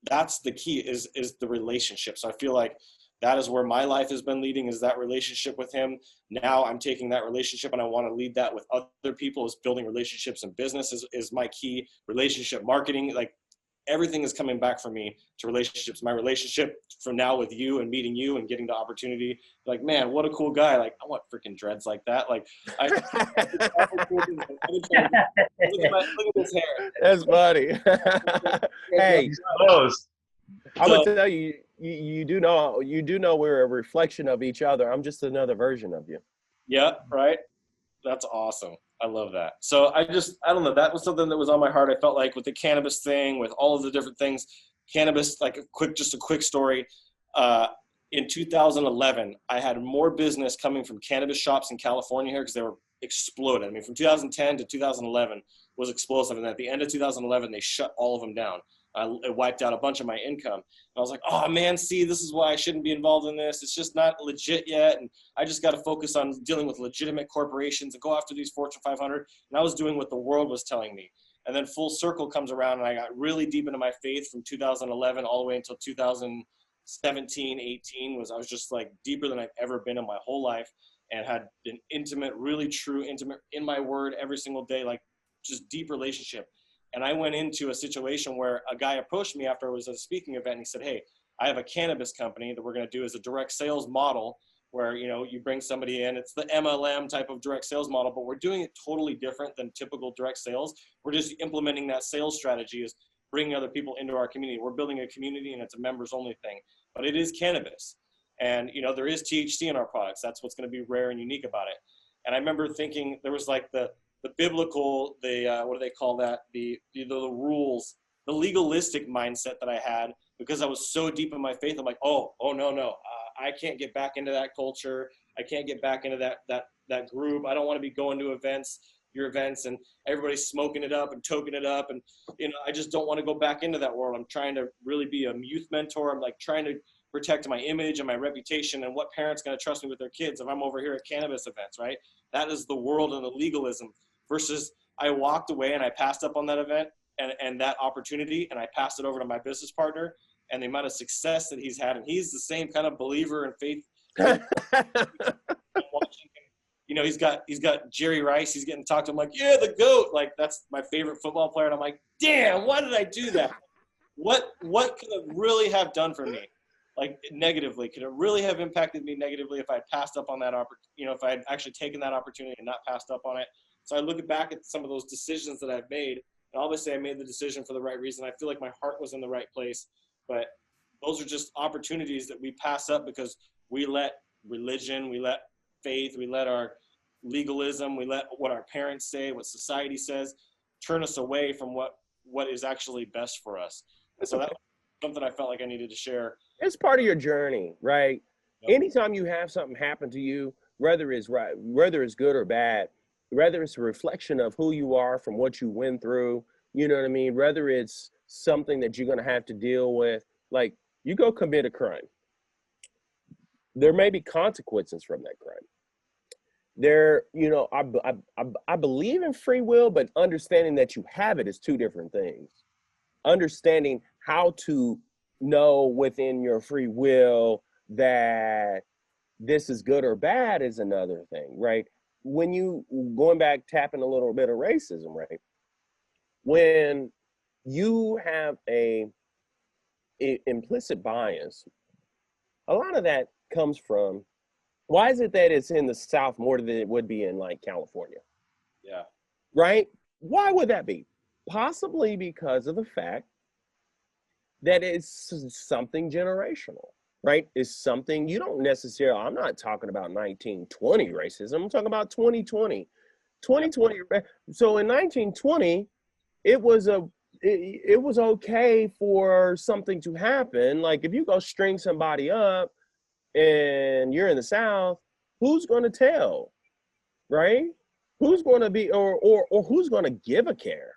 That's the key, is the relationship. So I feel like that is where my life has been leading, is that relationship with him. Now I'm taking that relationship and I want to lead that with other people. Is building relationships in business is my key. Relationship marketing, like everything is coming back for me to relationships. My relationship from now with you and meeting you and getting the opportunity, like, man, what a cool guy. Like, I want freaking dreads like that. Like, look at this hair. That's funny. Hey, I'm gonna So tell you, you do know we're a reflection of each other. I'm just another version of you. yeah, right. That's awesome. I love that. So I don't know. That was something that was on my heart. I felt like with the cannabis thing, with all of the different things, cannabis, like just a quick story. Uh, in 2011, I had more business coming from cannabis shops in California here because they were exploded. I mean, from 2010 to 2011 was explosive. And at the end of 2011, they shut all of them down. It wiped out a bunch of my income. And I was like, oh man, see, this is why I shouldn't be involved in this. It's just not legit yet. And I just got to focus on dealing with legitimate corporations and go after these Fortune 500. And I was doing what the world was telling me. And then full circle comes around and I got really deep into my faith from 2011 all the way until 2017, 18 I was just like deeper than I've ever been in my whole life and had an intimate, really true, intimate in my word every single day, like just deep relationship. And I went into a situation where a guy approached me after I was at a speaking event and he said, hey, I have a cannabis company that we're going to do as a direct sales model where, you know, you bring somebody in, it's the MLM type of direct sales model, but we're doing it totally different than typical direct sales. We're just implementing that sales strategy as bringing other people into our community. We're building a community and it's a members only thing, but it is cannabis. And, you know, there is THC in our products. That's what's going to be rare and unique about it. And I remember thinking there was like the biblical, what do they call that? The rules, the legalistic mindset that I had because I was so deep in my faith. I'm like, oh no, I can't get back into that culture. I can't get back into that group. I don't want to be going to your events and everybody's smoking it up and toking it up. And, you know, I just don't want to go back into that world. I'm trying to really be a youth mentor. I'm like trying to protect my image and my reputation and what parents going to trust me with their kids if I'm over here at cannabis events, right? That is the world and the legalism versus I walked away and I passed up on that event and that opportunity and I passed it over to my business partner and the amount of success that he's had. And he's the same kind of believer and faith. Watching him, you know, he's got Jerry Rice. He's getting talked to. I'm like, yeah, the GOAT. Like that's my favorite football player. And I'm like, damn, why did I do that? What could it really have done for me? Like negatively, could it really have impacted me negatively if I had passed up on that opportunity? You know, if I had actually taken that opportunity and not passed up on it. So I look back at some of those decisions that I've made, and obviously I made the decision for the right reason. I feel like my heart was in the right place, but those are just opportunities that we pass up because we let religion, we let faith, we let our legalism, we let what our parents say, what society says, turn us away from what is actually best for us. And so that was something I felt like I needed to share. It's part of your journey, right? Yep. Anytime you have something happen to you, whether it's good or bad, whether it's a reflection of who you are from what you went through, you know what I mean? Whether it's something that you're going to have to deal with, like you go commit a crime. There may be consequences from that crime. There, you know, I believe in free will, but understanding that you have it is two different things. Understanding how to know within your free will that this is good or bad is another thing, right? When you, going back, tapping a little bit of racism, right? When you have a implicit bias, a lot of that comes from, why is it that it's in the South more than it would be in like California? Yeah. Right? Why would that be? Possibly because of the fact that it's something generational, right? It's something you don't necessarily, I'm not talking about 1920 racism, I'm talking about 2020. 2020, so in 1920, it was okay for something to happen. Like if you go string somebody up and you're in the South, who's going to tell, right? Who's going to be, or who's going to give a care?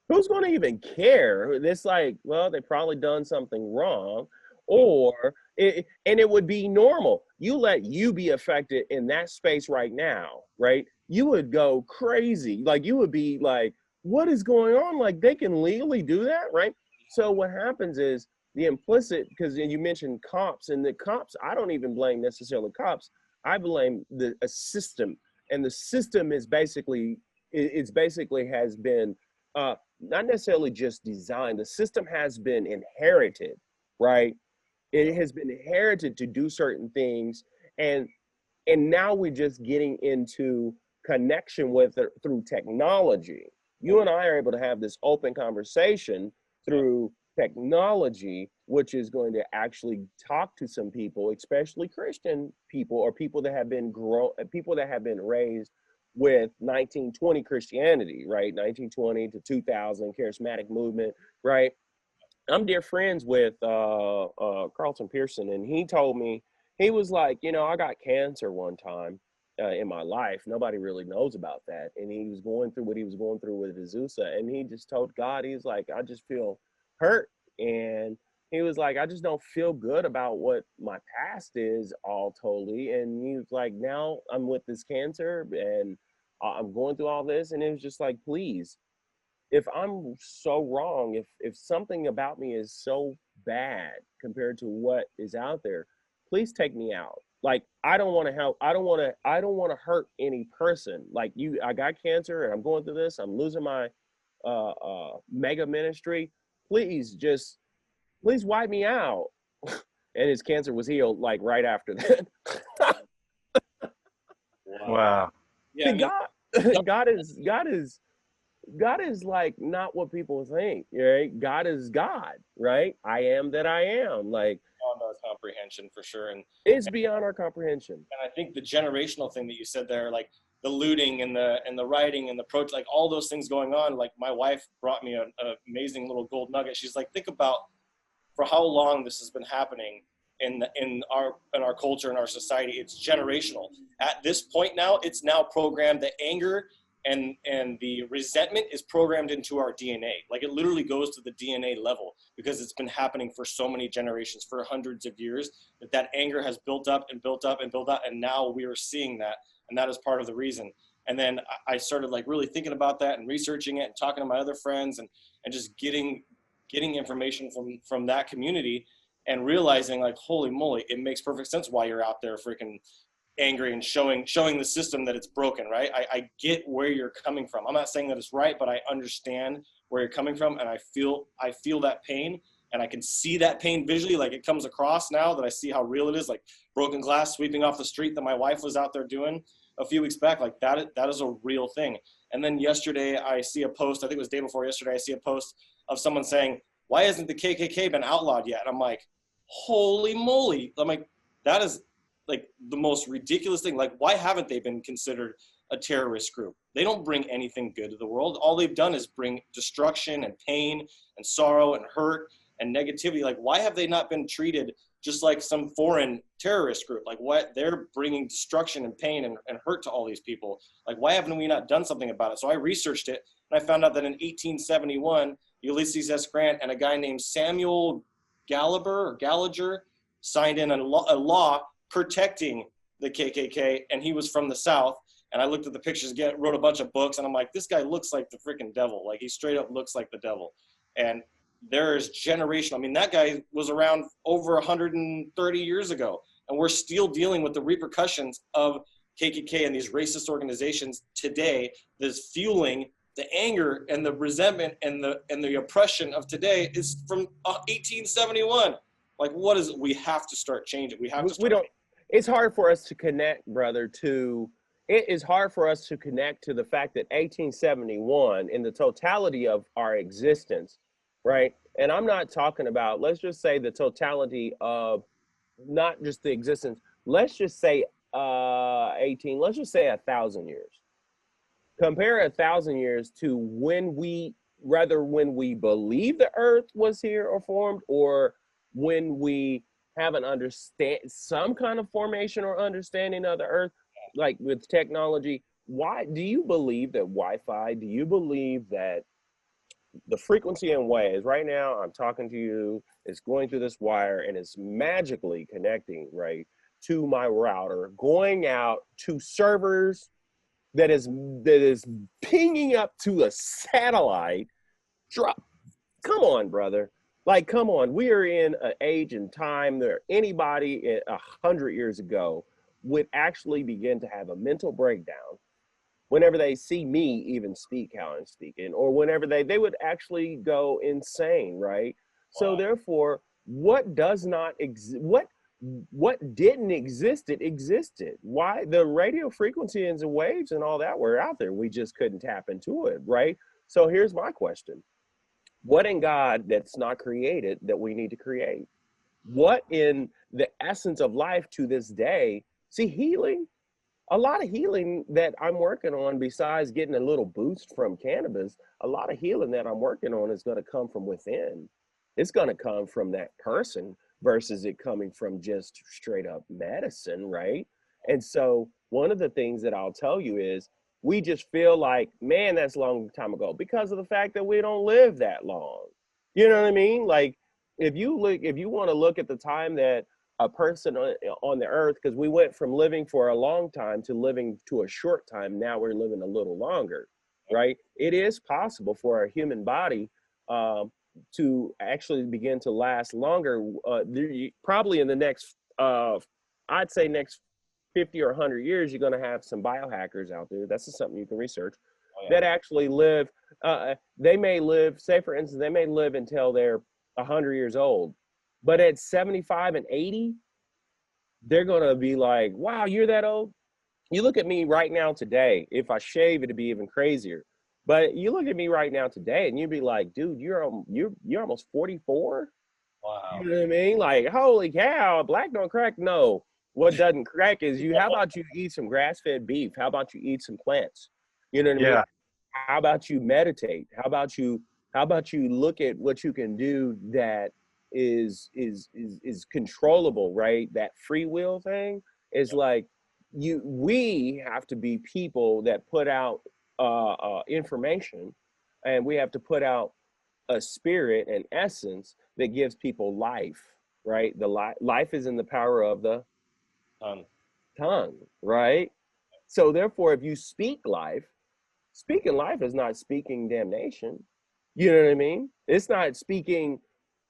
Who's going to even care? It's like, well, they probably done something wrong, and it would be normal. You let you be affected in that space right now, right? You would go crazy. Like you would be like, what is going on? Like they can legally do that, right? So what happens is the implicit, because you mentioned cops, and the cops, I don't even blame necessarily cops. I blame a system, and the system is basically, has been not necessarily just designed. The system has been inherited, right? It has been inherited to do certain things, and now we're just getting into connection with it through technology. You and I are able to have this open conversation through technology, which is going to actually talk to some people, especially Christian people or people that have been raised with 1920 Christianity, right? 1920 to 2000 charismatic movement, right? I'm dear friends with Carlton Pearson, and he told me, he was like, I got cancer one time in my life. Nobody really knows about that. And he was going through what he was going through with Azusa, and he just told God, he's like, I just feel hurt. And he was like, I just don't feel good about what my past is all totally. And he was like, now I'm with this cancer and I'm going through all this. And it was just like, please, if I'm so wrong, if something about me is so bad compared to what is out there, please take me out. Like, I don't want to help. I don't want to hurt any person. Like, I got cancer and I'm going through this. I'm losing my mega ministry. Please wipe me out. And his cancer was healed like right after that. Wow. Yeah, God is like not what people think, right? God is God, right? I am that I am. Like, beyond our comprehension for sure. And it's beyond our comprehension. I think the generational thing that you said there, like the looting and the rioting and the protest, like all those things going on. Like, my wife brought me an amazing little gold nugget. She's like, think about for how long this has been happening in our culture, in our society. It's generational. At this point now, it's now programmed. The anger and the resentment is programmed into our DNA. Like, it literally goes to the DNA level because it's been happening for so many generations, for hundreds of years, that anger has built up and built up and built up. And now we are seeing that. And that is part of the reason. And then I started like really thinking about that and researching it and talking to my other friends and just getting information from that community and realizing, like, holy moly, it makes perfect sense why you're out there freaking angry and showing the system that it's broken, right? I get where you're coming from. I'm not saying that it's right, but I understand where you're coming from, and I feel that pain, and I can see that pain visually. Like, it comes across now that I see how real it is, like broken glass sweeping off the street that my wife was out there doing a few weeks back. Like, that is a real thing. And then yesterday I see a post, I think it was day before yesterday, I see a post of someone saying, why hasn't the KKK been outlawed yet? And I'm like, holy moly. I'm like, that is like the most ridiculous thing. Like, why haven't they been considered a terrorist group? They don't bring anything good to the world. All they've done is bring destruction and pain and sorrow and hurt and negativity. Like, why have they not been treated just like some foreign terrorist group? Like, what, they're bringing destruction and pain and hurt to all these people. Like, why haven't we not done something about it? So I researched it, and I found out that in 1871, Ulysses S. Grant and a guy named Samuel Gallagher signed in a law protecting the KKK, and he was from the South. And I looked at the pictures, wrote a bunch of books, and I'm like, this guy looks like the freaking devil. Like, he straight up looks like the devil. And there's generational. I mean, that guy was around over 130 years ago, and we're still dealing with the repercussions of KKK and these racist organizations today that's fueling the anger and the resentment and the oppression of today is from 1871. Like, we have to start changing. It's hard for us to connect, brother, it is hard for us to connect to the fact that 1871, in the totality of our existence, right? And I'm not talking about, let's just say the totality of not just the existence, let's just say let's just say 1,000 years. Compare 1,000 years to when we believe the earth was here or formed, or when we have some kind of formation or understanding of the earth, like with technology. Why do you believe that Wi-Fi, do you believe that the frequency and waves, right now I'm talking to you, it's going through this wire and it's magically connecting right to my router, going out to servers that is pinging up to a satellite drop? Come on, brother. Like, come on. We are in an age and time that anybody 100 years ago would actually begin to have a mental breakdown whenever they see me even speak how I'm speaking, or whenever they would actually go insane, right? Wow. So therefore, what didn't exist, it existed. Why? The radio frequency and the waves and all that were out there. We just couldn't tap into it, right? So here's my question. What in God that's not created that we need to create? What in the essence of life to this day? See, healing, a lot of healing that I'm working on, besides getting a little boost from cannabis, a lot of healing that I'm working on is going to come from within. It's going to come from that person versus it coming from just straight up medicine, right? And so, one of the things that I'll tell you is we just feel like, man, that's a long time ago because of the fact that we don't live that long. You know what I mean? Like, if you want to look at the time that a person on the earth, because we went from living for a long time to living to a short time. Now we're living a little longer, right? It is possible for a human body to actually begin to last longer. Probably in the next, I'd say next 50 or 100 years, you're going to have some biohackers out there. That's just something you can research that actually live. They may live, say for instance, they may live until they're 100 years old. But at 75 and 80, they're going to be like, wow, you're that old? You look at me right now today. If I shave, it'd be even crazier. But you look at me right now today and you'd be like, dude, you're almost 44? Wow. You know what I mean? Like, holy cow, black don't crack? No. What doesn't crack is you, how about you eat some grass-fed beef? How about you eat some plants? You know what I mean? Yeah. How about you meditate? How about you look at what you can do that is controllable, right? That free will thing is like we have to be people that put out information, and we have to put out a spirit and essence that gives people life, right? Life is in the power of the tongue, right? So therefore, if you speak life, speaking life is not speaking damnation. You know what I mean? It's not speaking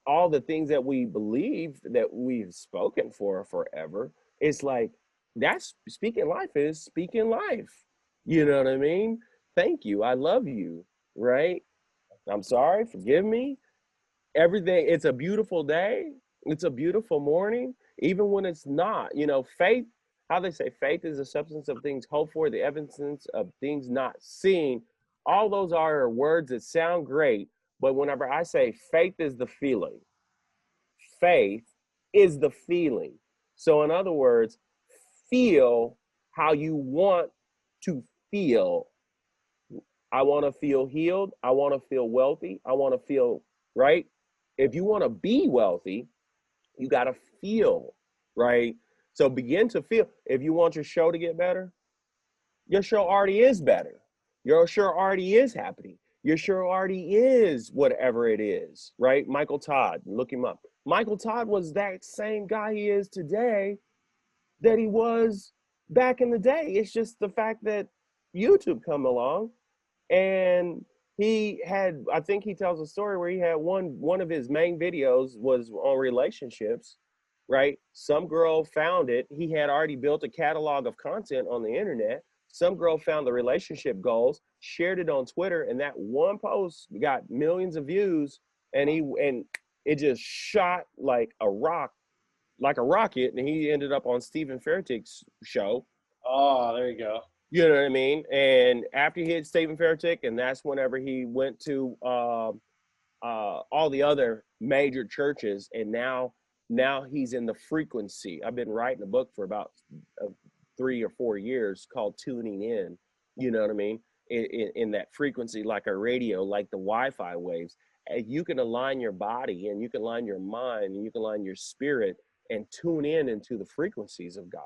all the things that we believe that we've spoken for forever. It's like that's speaking life is speaking life. You know what I mean? Thank you. I love you. Right? I'm sorry. Forgive me. Everything. It's a beautiful day. It's a beautiful morning, even when it's not. You know, faith, how they say faith is the substance of things hoped for, the evidence of things not seen. All those are words that sound great, but whenever I say faith is the feeling, faith is the feeling. So, in other words, feel how you want to feel. I want to feel healed. I want to feel wealthy. I want to feel right. If you want to be wealthy, you got to feel right. So begin to feel. If you want your show to get better, your show already is better. Your show already is happening. Your show already is whatever it is, right? Michael Todd, look him up. Michael Todd was that same guy he is today that he was back in the day. It's just the fact that YouTube come along, and he had, I think he tells a story where he had one of his main videos was on relationships, right? Some girl found it. He had already built a catalog of content on the internet. Some girl found the relationship goals, shared it on Twitter, and that one post got millions of views, and it just shot like a rocket, and he ended up on Stephen Furtick's show. Oh, there you go. You know what I mean? And after he hit Stephen Furtick, and that's whenever he went to all the other major churches, and now he's in the frequency. I've been writing a book for about 3 or 4 years called Tuning In. You know what I mean? In that frequency, like a radio, like the Wi-Fi waves. And you can align your body, and you can align your mind, and you can align your spirit, and tune in into the frequencies of God.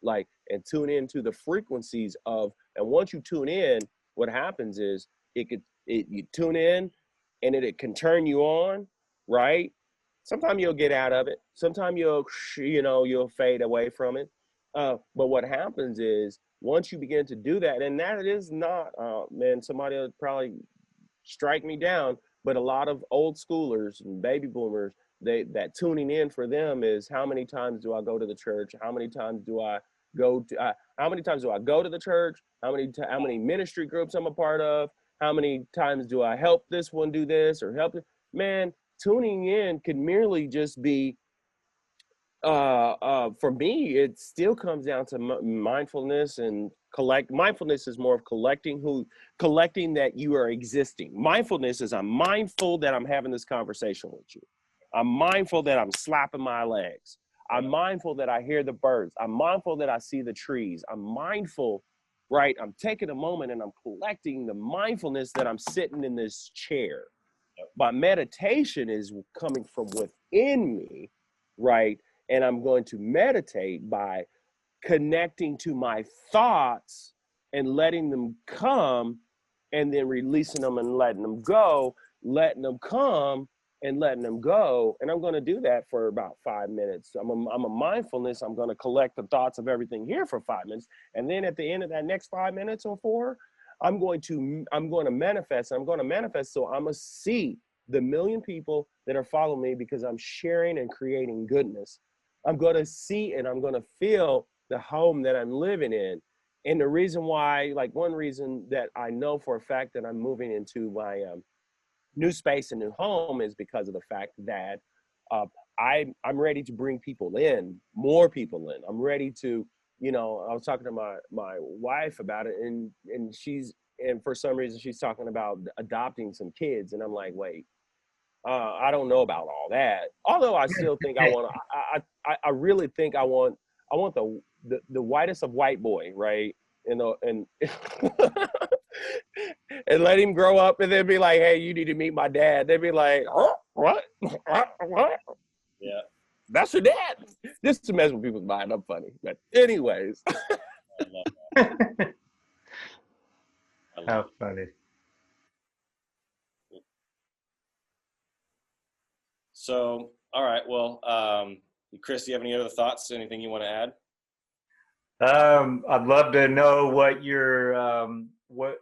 Like, and tune into the frequencies of, and once you tune in, what happens is you tune in, and it can turn you on, right? Sometimes you'll get out of it. Sometimes you'll fade away from it. But what happens is once you begin to do that, and that is not, man, somebody will probably strike me down, but a lot of old schoolers and baby boomers, that tuning in for them is how many times do I go to the church? How many times do I go to? How many times do I go to the church? How many ministry groups I'm a part of? How many times do I help this one do this or help it? Man, tuning in can merely just be for me, it still comes down to mindfulness and Mindfulness is more of collecting that you are existing. Mindfulness is I'm mindful that I'm having this conversation with you. I'm mindful that I'm slapping my legs. I'm mindful that I hear the birds. I'm mindful that I see the trees. I'm mindful, right? I'm taking a moment and I'm collecting the mindfulness that I'm sitting in this chair. But meditation is coming from within me, right? And I'm going to meditate by connecting to my thoughts and letting them come and then releasing them and letting them go, letting them come and letting them go. And I'm going to do that for about 5 minutes. I'm a mindfulness. I'm going to collect the thoughts of everything here for 5 minutes. And then at the end of that next 5 minutes or 4, I'm going to manifest. I'm going to manifest. So I'm going to see the million people that are following me because I'm sharing and creating goodness. I'm going to see and I'm going to feel the home that I'm living in. And the reason why, like one reason that I know for a fact that I'm moving into my new space and new home is because of the fact that I'm ready to bring people in, more people in. I'm ready to, I was talking to my wife about it and for some reason she's talking about adopting some kids. And I'm like, wait, I don't know about all that. Although I still think I really think I want the whitest of white boy, right? And and let him grow up and then be like, hey, you need to meet my dad. They'd be like, oh, what? What? Yeah. That's your dad. Just to mess with people's mind. I'm funny. But anyways. I love that. How funny. So, all right. Well, Chris, do you have any other thoughts? Anything you want to add? I'd love to know what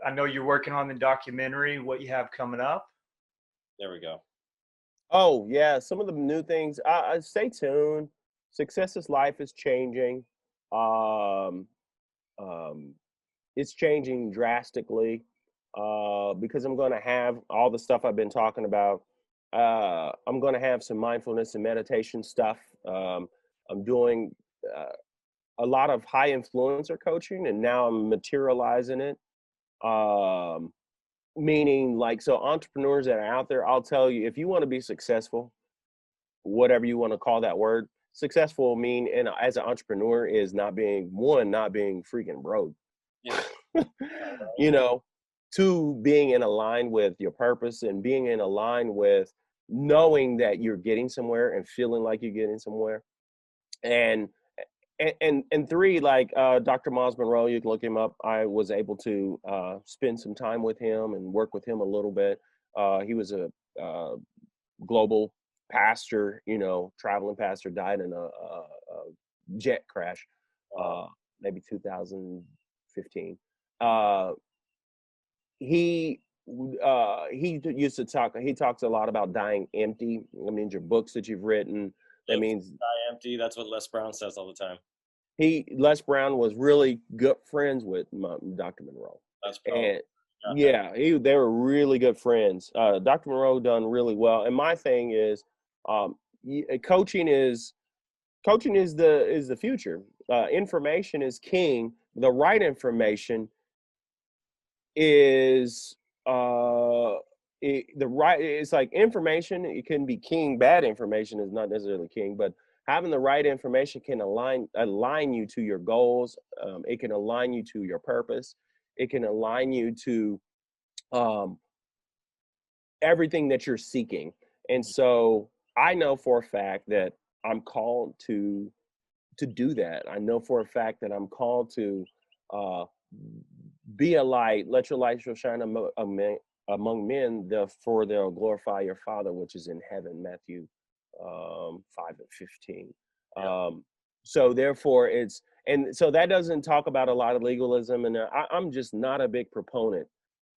I know you're working on the documentary, what you have coming up. There we go. Oh, yeah. Some of the new things. Stay tuned. Success is Life is changing. It's changing drastically because I'm going to have all the stuff I've been talking about. I'm going to have some mindfulness and meditation stuff. I'm doing a lot of high influencer coaching, and now I'm materializing it. Meaning, like, so entrepreneurs that are out there, I'll tell you, if you want to be successful, whatever you want to call that word, successful mean, and as an entrepreneur is not being freaking broke. Yeah. To being in align with your purpose and being in align with knowing that you're getting somewhere and feeling like you're getting somewhere. And 3, like Dr. Miles Monroe, you can look him up. I was able to spend some time with him and work with him a little bit. He was a global pastor, traveling pastor, died in a jet crash, maybe 2015. He used to talk. He talks a lot about dying empty. I mean, your books that you've written. That means die empty. That's what Les Brown says all the time. Les Brown was really good friends with Dr. Monroe. That's probably. And yeah, they were really good friends. Dr. Monroe done really well. And my thing is, coaching is the future. Information is king. The right information is it's like information. It can be king. Bad information is not necessarily king, but having the right information can align you to your goals. It can align you to your purpose. It can align you to everything that you're seeking. And so I know for a fact that I'm called to do that. I know for a fact that I'm called to be a light. Let your light shine among men, for they'll glorify your Father which is in heaven. Matthew 5:15. Yeah. So therefore so that doesn't talk about a lot of legalism, and I'm just not a big proponent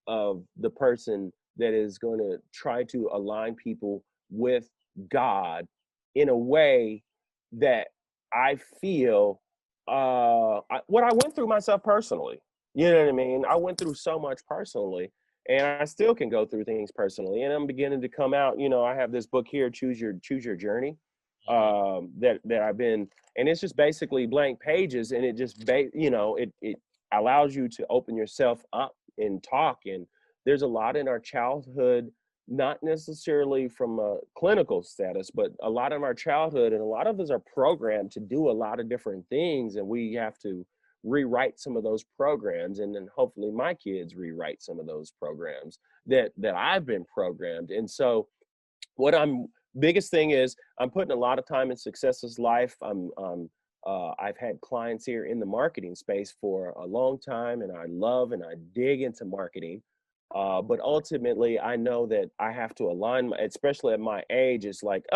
of the person that is going to try to align people with God in a way that I feel what I went through myself personally. You know what I mean? I went through so much personally, and I still can go through things personally. And I'm beginning to come out. I have this book here, Choose Your Journey, that I've been, and it's just basically blank pages, and it just allows you to open yourself up and talk. And there's a lot in our childhood, not necessarily from a clinical status, but a lot of our childhood, and a lot of us are programmed to do a lot of different things, and we have to rewrite some of those programs. And then hopefully my kids rewrite some of those programs that I've been programmed. And so what I'm biggest thing is I'm putting a lot of time in Success's life. I've had clients here in the marketing space for a long time, and I love and I dig into marketing. But ultimately, I know that I have to align, especially at my age, it's like,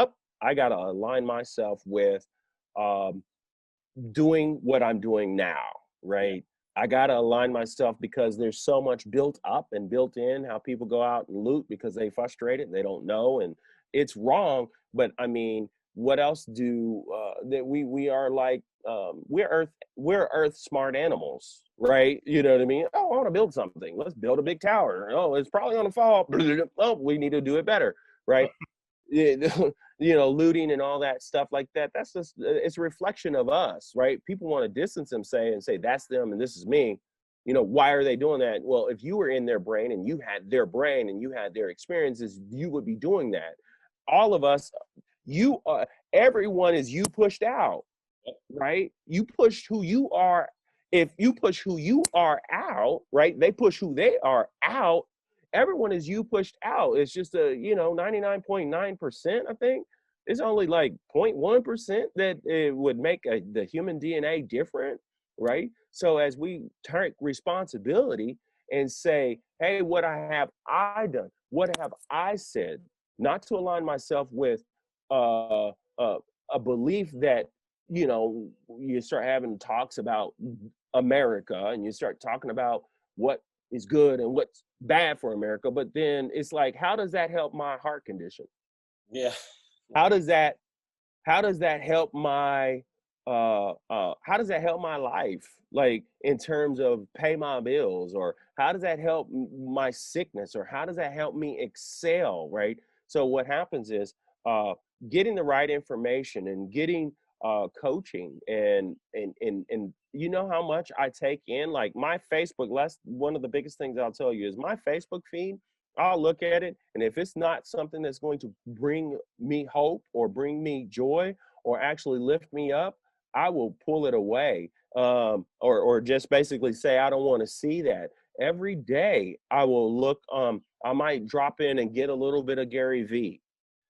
I got to align myself with um, doing what I'm doing now, right? I got to align myself because there's so much built up and built in how people go out and loot because they frustrated, they don't know, and it's wrong. But I mean, what else do that we are like we're earth smart animals, right? You know what I mean? Oh, I want to build something. Let's build a big tower. Oh, it's probably going to fall. Oh, we need to do it better, right? Looting and all that stuff like that. That's just, it's a reflection of us, right? People want to distance them, say that's them and this is me. Why are they doing that? Well, if you were in their brain and you had their brain and you had their experiences, you would be doing that. All of us, everyone is you pushed out, right? You push who you are. If you push who you are out, right? They push who they are out. Everyone is you pushed out. It's just 99.9%, I think. It's only like 0.1% that it would make the human DNA different, right? So as we take responsibility and say, hey, what have I done? What have I said? Not to align myself with uh, a belief that, you start having talks about America and you start talking about what is good and what's bad for America. But then it's like, how does that help my heart condition? Yeah. How does that help my how does that help my life, like in terms of pay my bills, or how does that help my sickness, or how does that help me excel, right? So what happens is getting the right information and getting coaching and you know how much I take in, like my Facebook. That's one of the biggest things I'll tell you is my Facebook feed. I'll look at it, and if it's not something that's going to bring me hope or bring me joy or actually lift me up, I will pull it away, or just basically say I don't want to see that. Every day I will look. I might drop in and get a little bit of Gary V.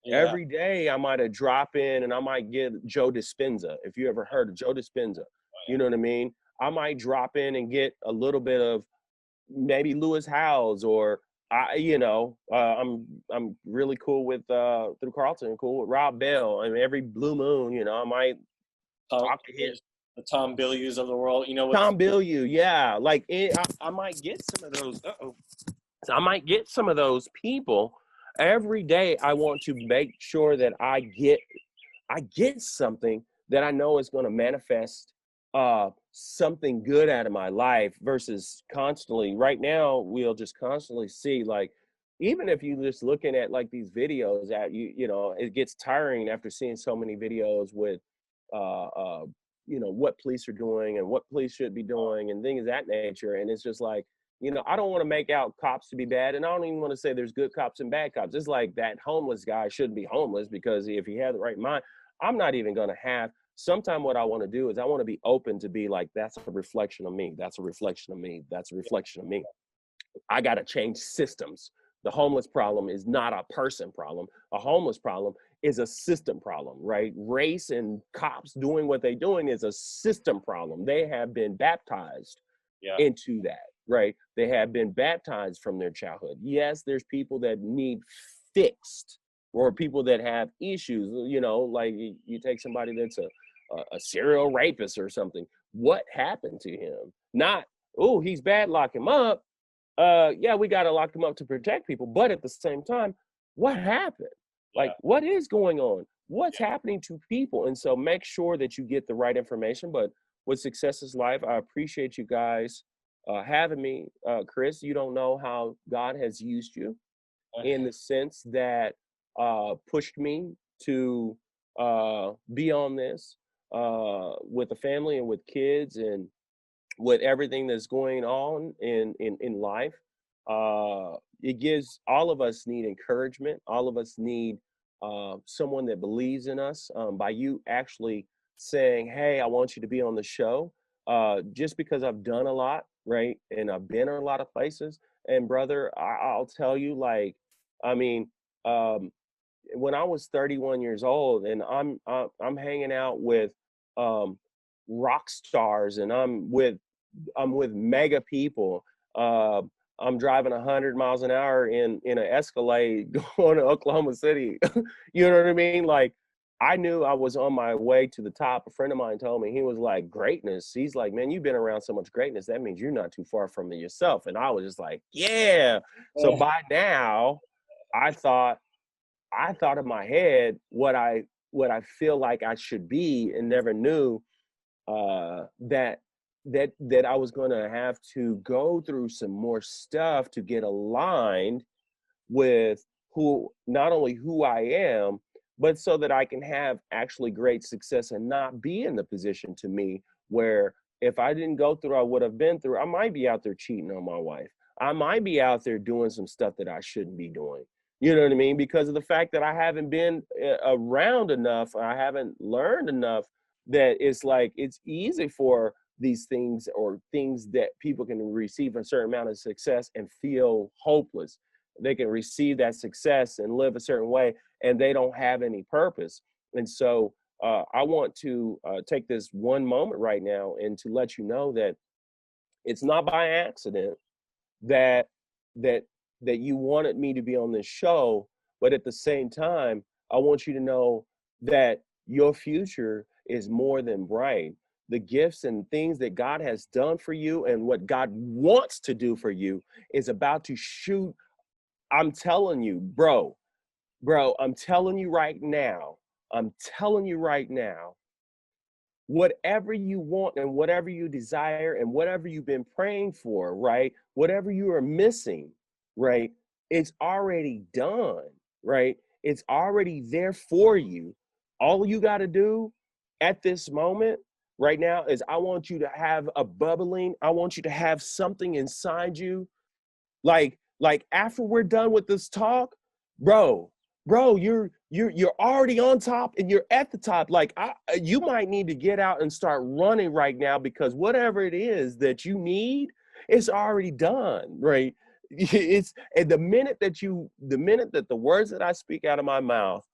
Yeah. Every day I might drop in and I might get Joe Dispenza. If you ever heard of Joe Dispenza, you know what I mean. I might drop in and get a little bit of maybe Lewis Howes, or I'm really cool with through Carlton, cool with Rob Bell. I mean, every blue moon, I might talk to him. The Tom Billius of the world, Tom Billieu, yeah. Like I might get some of those. So I might get some of those people every day. I want to make sure that I get something that I know is going to manifest something good out of my life, versus constantly. Right now, we'll just constantly see, like, even if you just looking at like these videos at it gets tiring after seeing so many videos with uh, uh, what police are doing and what police should be doing and things of that nature. And it's just like, I don't want to make out cops to be bad, and I don't even want to say there's good cops and bad cops. It's like that homeless guy shouldn't be homeless, because if he had the right mind, I'm not even going to have. Sometime what I want to do is I want to be open to be like, that's a reflection of me. That's a reflection of me. That's a reflection of me. I got to change systems. The homeless problem is not a person problem. A homeless problem is a system problem, right? Race and cops doing what they're doing is a system problem. They have been baptized into that, right? They have been baptized from their childhood. Yes, there's people that need fixed, or people that have issues, like you take somebody that's a serial rapist or something. What happened to him? Not, oh, he's bad, lock him up. Yeah, we got to lock them up to protect people. But at the same time, what happened? Like, what is going on? What's happening to people? And so make sure that you get the right information. But with Success is Life, I appreciate you guys having me. Chris, you don't know how God has used you in the sense that pushed me to be on this with a family and with kids. And with everything that's going on in life. It gives all of us need encouragement. All of us need someone that believes in us. By you actually saying, "Hey, I want you to be on the show," just because I've done a lot, right, and I've been in a lot of places. And brother, I'll tell you, like, I mean, um, when I was 31 years old, and I'm hanging out with um, rock stars, and I'm with mega people. Uh, I'm driving 100 miles an hour in an Escalade going to Oklahoma City. You know what I mean? Like, I knew I was on my way to the top. A friend of mine told me, he was like, greatness. He's like, man, you've been around so much greatness. That means you're not too far from it yourself. And I was just like, yeah. So Oh, by now, I thought I thought in my head what I feel like I should be, and never knew that I was going to have to go through some more stuff to get aligned with who, not only who I am, but so that I can have actually great success and not be in the position to me where if I didn't go through what I've been through, I might be out there cheating on my wife. I might be out there doing some stuff that I shouldn't be doing. You know what I mean? Because of the fact that I haven't been around enough, I haven't learned enough, that it's like it's easy for these things, or things that people can receive a certain amount of success and feel hopeless. They can receive that success and live a certain way, and they don't have any purpose. And so I want to take this one moment right now and to let you know that it's not by accident that that that you wanted me to be on this show, but at the same time, I want you to know that your future is more than bright. The gifts and things that God has done for you and what God wants to do for you is about to shoot. I'm telling you, bro, I'm telling you right now, whatever you want and whatever you desire and whatever you've been praying for, right? Whatever you are missing, right? It's already done, right? It's already there for you. All you got to do at this moment right now is I want you to have a bubbling, I want you to have something inside you, like after we're done with this talk, bro, you're already on top and you're at the top. Like you might need to get out and start running right now, because whatever it is that you need, it's already done, right? It's and the minute that the words that I speak out of my mouth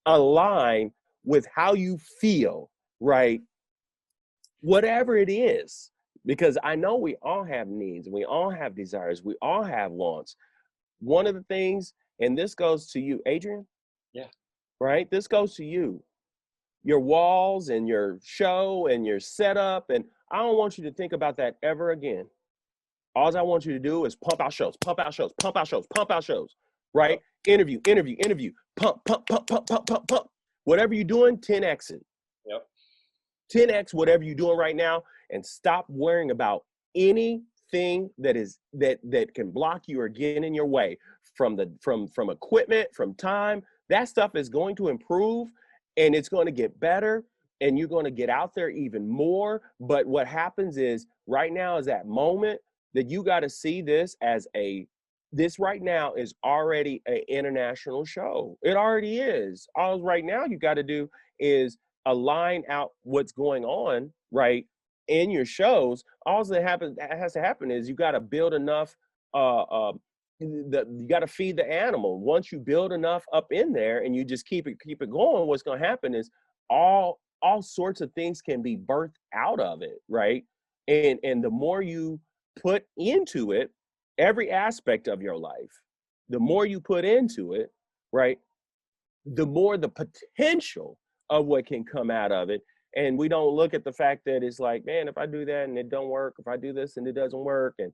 align with how you feel, right? Whatever it is, because I know we all have needs, we all have desires, we all have wants. One of the things, and this goes to you, Adrian, yeah. right? This goes to you, your walls and your show and your setup. And I don't want you to think about that ever again. All I want you to do is pump out shows, pump out shows, pump out shows, pump out shows, Yep. right? Interview, pump, pump, pump, pump, pump, pump, pump. Whatever you're doing, 10X it. Yep. 10X whatever you're doing right now, and stop worrying about anything that can block you or get in your way from equipment, from time. That stuff is going to improve, and it's going to get better, and you're going to get out there even more. But what happens is right now is that moment that you got to see this as this right now is already an international show. It already is. All right now you got to do is align out what's going on, right, in your shows. All that has to happen is you got to build enough. You got to feed the animal. Once you build enough up in there, and you just keep it going, what's going to happen is all sorts of things can be birthed out of it, right? And the more you put into it, every aspect of your life, the more you put into it, right, the more the potential of what can come out of it. And we don't look at the fact that it's like, man, if I do that and it don't work, if I do this and it doesn't work, and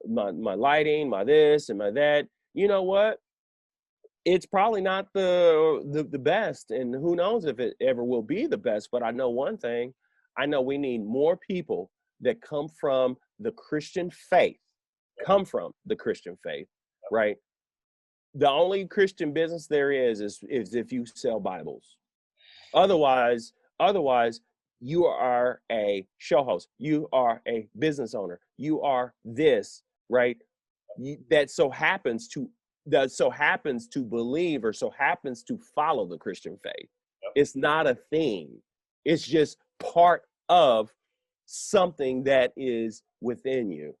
my lighting, my this and my that, you know what? It's probably not the best, and who knows if it ever will be the best. But I know one thing: I know we need more people that come from the Christian faith, right? The only Christian business there is if you sell Bibles. Otherwise, You are a show host. You are a business owner. You are this, right? That so happens to believe or so happens to follow the Christian faith. Yep. It's not a thing. It's just part of something that is within you.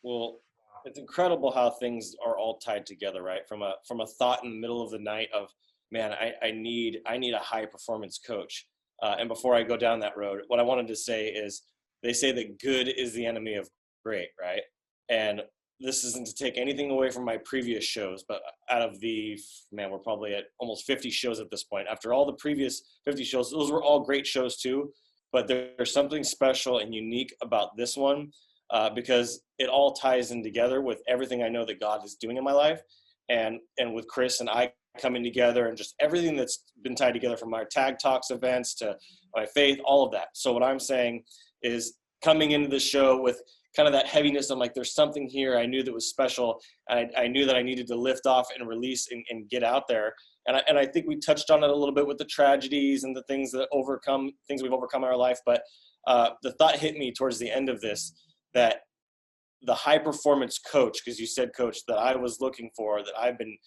Well, it's incredible how things are all tied together, right? From a thought in the middle of the night of, man, I need a high performance coach. And before I go down that road, what I wanted to say is, they say that good is the enemy of great, right? And this isn't to take anything away from my previous shows, but out of we're probably at almost 50 shows at this point. After all the previous 50 shows, those were all great shows too, but there's something special and unique about this one, because it all ties in together with everything I know that God is doing in my life, and with Chris and I coming together, and just everything that's been tied together, from our Tag Talks events to my faith, all of that. So what I'm saying is, coming into the show with kind of that heaviness, I'm like, there's something here I knew that was special, and I knew that I needed to lift off and release and get out there. And I think we touched on it a little bit with the tragedies and the things we've overcome in our life. But the thought hit me towards the end of this, that the high performance coach, because you said coach, that I was looking for, that I've been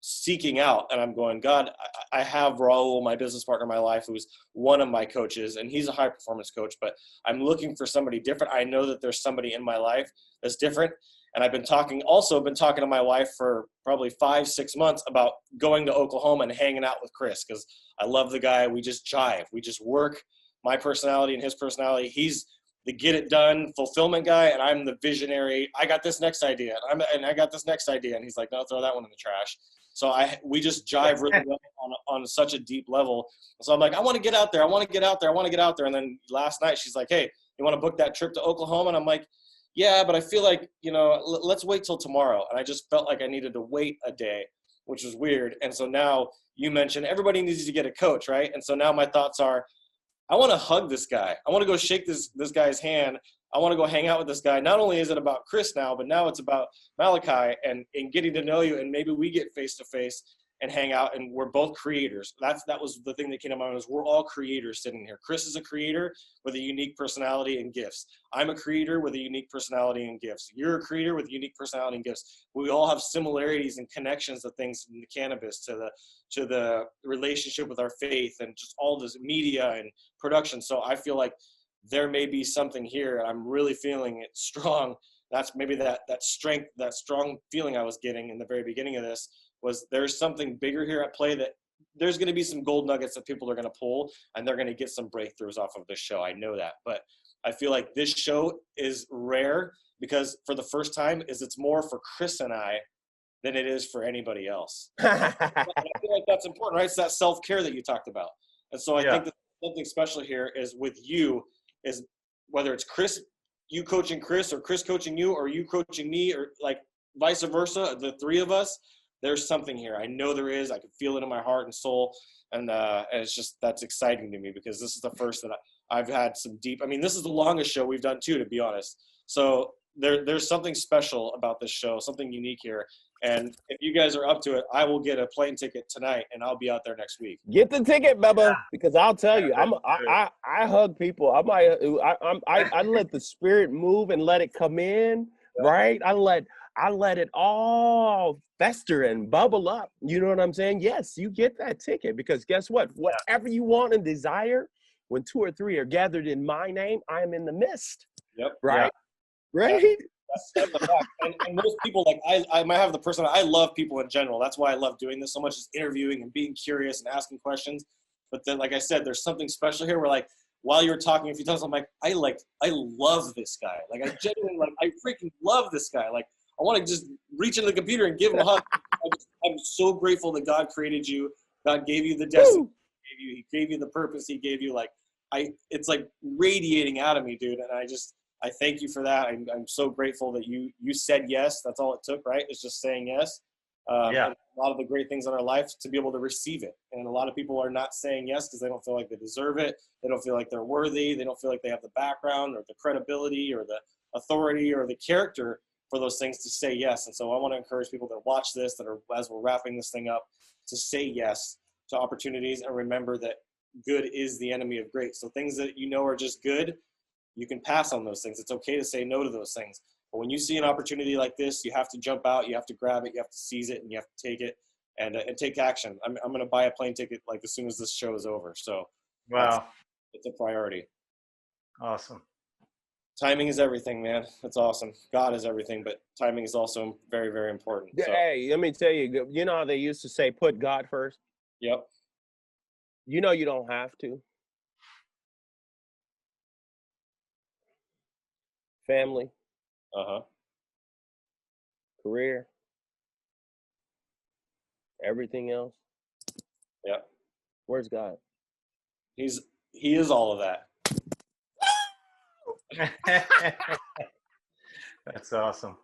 seeking out, and I'm going, God, I have Raul, my business partner in my life, who's one of my coaches, and he's a high performance coach, but I'm looking for somebody different. I know that there's somebody in my life that's different. And I've been talking to my wife for probably 5-6 months about going to Oklahoma and hanging out with Chris, because I love the guy. We just jive. We just work, my personality and his personality. He's the get it done fulfillment guy, and I'm the visionary. I got this next idea, and I got this next idea. And he's like, no, throw that one in the trash. So we just jive really well on such a deep level. So I'm like, I want to get out there. And then last night she's like, hey, you want to book that trip to Oklahoma? And I'm like, yeah, but I feel like, let's wait till tomorrow. And I just felt like I needed to wait a day, which was weird. And so now you mentioned everybody needs to get a coach, right? And so now my thoughts are, I want to hug this guy. I want to go shake this guy's hand. I want to go hang out with this guy. Not only is it about Chris now, but now it's about Malachi and getting to know you. And maybe we get face to face and hang out, and we're both creators. That was the thing that came to mind, was we're all creators sitting here. Chris is a creator with a unique personality and gifts. I'm a creator with a unique personality and gifts. You're a creator with a unique personality and gifts. We all have similarities and connections to things, from the cannabis to the relationship with our faith, and just all this media and production. So I feel like there may be something here, and I'm really feeling it strong. That's maybe that strength, that strong feeling I was getting in the very beginning of this, was there's something bigger here at play, that there's going to be some gold nuggets that people are going to pull, and they're going to get some breakthroughs off of this show. I know that. But I feel like this show is rare, because for the first time it's more for Chris and I than it is for anybody else. I feel like that's important, right? It's that self-care that you talked about. And so I think that something special here is with you, is whether it's Chris, you coaching Chris, or Chris coaching you, or you coaching me, or like vice versa, the three of us, there's something here. I know there is. I can feel it in my heart and soul. And it's just, that's exciting to me, because this is the first that I've had some deep, this is the longest show we've done too, to be honest. So there's something special about this show, something unique here. And if you guys are up to it, I will get a plane ticket tonight, and I'll be out there next week. Get the ticket, Bubba, because I'll tell you, I hug people. I let the spirit move and let it come in, right? I let it all fester and bubble up. You know what I'm saying? Yes, you get that ticket, because guess what? Whatever you want and desire, when 2 or 3 are gathered in my name, I am in the midst. Yep. Right? Yeah. Right? That's the fact. And most people, like, I might have the person, I love people in general. That's why I love doing this so much, is interviewing and being curious and asking questions. But then, like I said, there's something special here where, like, while you're talking a few times, I'm like, I love this guy. Like, I genuinely, I freaking love this guy. Like, I want to just reach into the computer and give him a hug. I'm so grateful that God created you. God gave you the destiny. He gave you the purpose. He gave you, it's like radiating out of me, dude. And I thank you for that. I'm so grateful that you said yes. That's all it took, right? It's just saying yes. A lot of the great things in our life, to be able to receive it. And a lot of people are not saying yes because they don't feel like they deserve it. They don't feel like they're worthy. They don't feel like they have the background or the credibility or the authority or the character for those things to say yes. And so I want to encourage people that watch this, that are, as we're wrapping this thing up, to say yes to opportunities, and remember that good is the enemy of great. So things that you know are just good, you can pass on those things. It's okay to say no to those things. But when you see an opportunity like this, you have to jump out, you have to grab it, you have to seize it, and you have to take it and take action. I'm going to buy a plane ticket like as soon as this show is over. So Wow. it's a priority. Awesome. Timing is everything, man. That's awesome. God is everything, but timing is also very, very important. So, Hey, let me tell you, you know how they used to say, put God first? yep. You know you don't have to. Family, Uh-huh. career, everything else. Yeah. Where's God? He is all of that. That's awesome.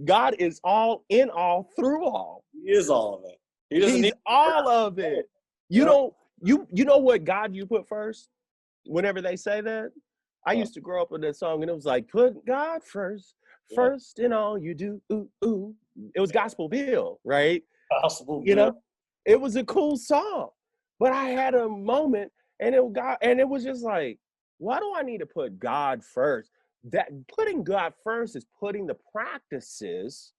God is all in all through all. He is all of it. He doesn't He's need all of it. You Yep. don't you know what God you put first? Whenever they say that, I used to grow up with that song and it was like, put God first, first in all you do. Ooh, ooh. It was Gospel Bill, right? possible. You know, it was a cool song. But I had a moment and it was just like, why do I need to put God first? That putting God first is putting the practices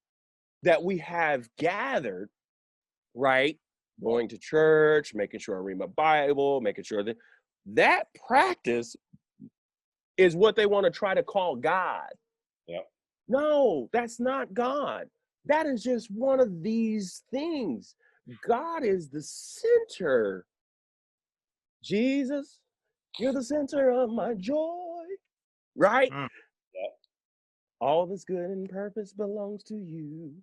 that we have gathered, right? Going to church, making sure I read my Bible, making sure that practice is what they want to try to call God. Yep. No, that's not God. That is just one of these things. God is the center. Jesus, you're the center of my joy, right? Mm. Yep. All that's good and purpose belongs to you.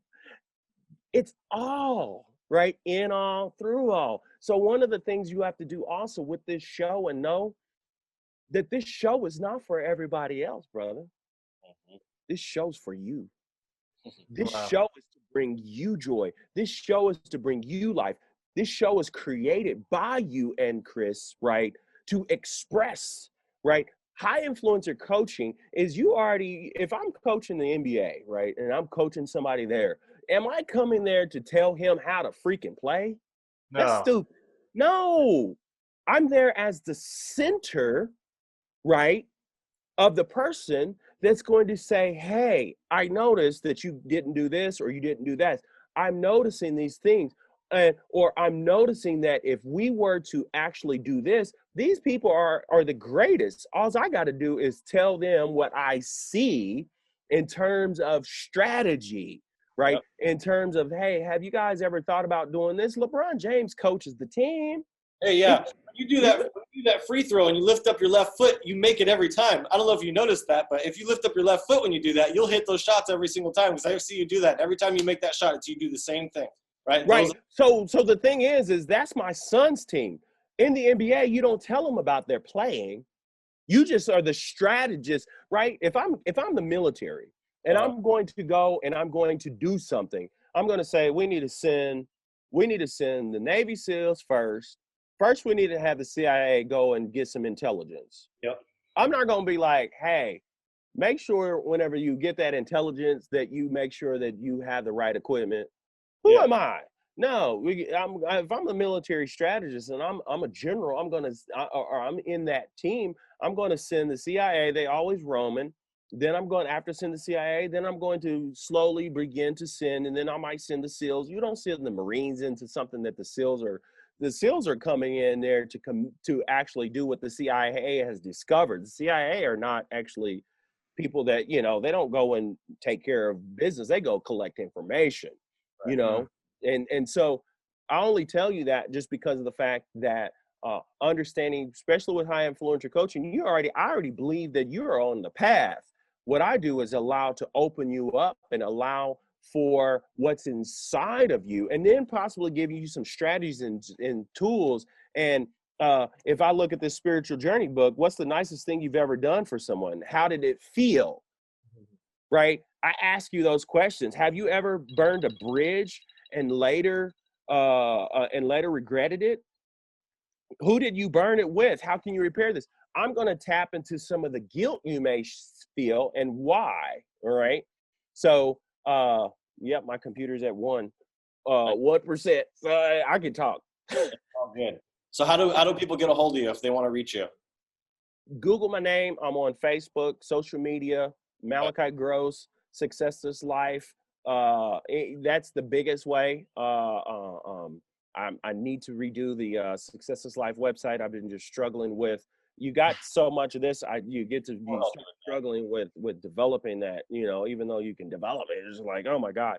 It's all, right? In all, through all. So one of the things you have to do also with this show and know that this show is not for everybody else, brother. This show's for you. This Wow. show is to bring you joy. This show is to bring you life. This show is created by you and Chris, right? To express, right? High influencer coaching is if I'm coaching the NBA, right? And I'm coaching somebody there, am I coming there to tell him how to freaking play? That's No. stupid. No, I'm there as the center, right, of the person that's going to say, hey, I noticed that you didn't do this or you didn't do that. I'm noticing these things. Or I'm noticing that if we were to actually do this, these people are the greatest. All I got to do is tell them what I see in terms of strategy, right? Yep. In terms of, hey, have you guys ever thought about doing this? LeBron James coaches the team. Hey, yeah. When you do that free throw and you lift up your left foot, you make it every time. I don't know if you noticed that, but if you lift up your left foot when you do that, you'll hit those shots every single time because I see you do that. Every time you make that shot, you do the same thing, right? Right. So the thing is that's my son's team. In the NBA, you don't tell them about their playing. You just are the strategist, right? If I'm the military and I'm going to go and I'm going to do something, I'm going to say we need to send the Navy SEALs first. First, we need to have the CIA go and get some intelligence. Yep. I'm not going to be like, hey, make sure whenever you get that intelligence that you make sure that you have the right equipment. Who am I? No, if I'm a military strategist and I'm a general, I'm in that team, I'm going to send the CIA. They always roaming. Then after send the CIA, then I'm going to slowly begin to send, and then I might send the SEALs. You don't send the Marines into something that the SEALs are coming in there to actually do what the CIA has discovered. The CIA are not actually people that, they don't go and take care of business. They go collect information, and so I only tell you that just because of the fact that understanding, especially with high influencer coaching, I already believe that you're on the path. What I do is allow to open you up and allow for what's inside of you, and then possibly give you some strategies and tools. And if I look at this spiritual journey book, what's the nicest thing you've ever done for someone? How did it feel? Right? I ask you those questions. Have you ever burned a bridge and later regretted it? Who did you burn it with? How can you repair this? I'm going to tap into some of the guilt you may feel and why. All right. So, yep, my computer's at 1%. So I can talk. All good. So how do people get a hold of you if they want to reach you? Google my name. I'm on Facebook, social media, Malachi Gross, Success This Life. That's the biggest way. I need to redo the Success This Life website. I've been just struggling with. You got so much of this. You start struggling with developing that. You know, even though you can develop it, it's like, oh my God,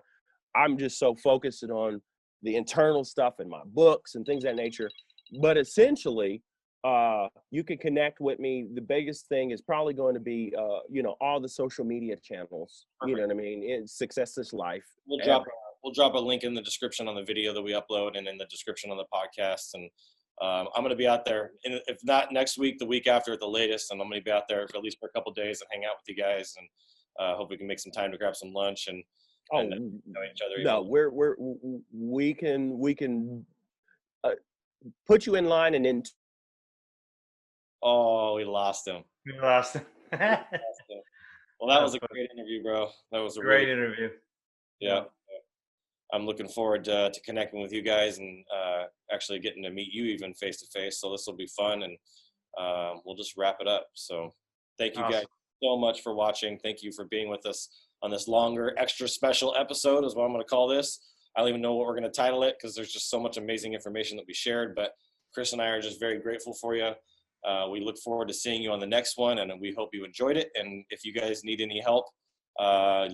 I'm just so focused on the internal stuff in my books and things of that nature. But essentially, you can connect with me. The biggest thing is probably going to be, all the social media channels. Perfect. You know what I mean? It's Success This Life. We'll drop a link in the description on the video that we upload and in the description on the podcast. And I'm going to be out there, and if not next week, the week after at the latest. And I'm going to be out there for at least for a couple of days and hang out with you guys, and hope we can make some time to grab some lunch and know each other. No, we can put you in line and then. Oh, we lost him. We lost him. Well, that was a great interview, bro. That was a great interview. Yeah. I'm looking forward to connecting with you guys and actually getting to meet you even face to face. So this will be fun, and we'll just wrap it up. So thank you guys so much for watching. Thank you for being with us on this longer, extra special episode is what I'm going to call this. I don't even know what we're going to title it because there's just so much amazing information that we shared. But Chris and I are just very grateful for you. We look forward to seeing you on the next one, and we hope you enjoyed it. And if you guys need any help,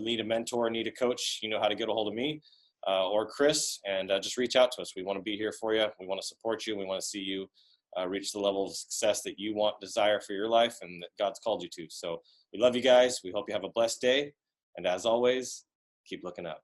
need a mentor, need a coach, you know how to get a hold of me or Chris, and just reach out to us. We want to be here for you. We want to support you. We want to see you reach the level of success that you want, desire for your life, and that God's called you to. So we love you guys. We hope you have a blessed day. And as always, keep looking up.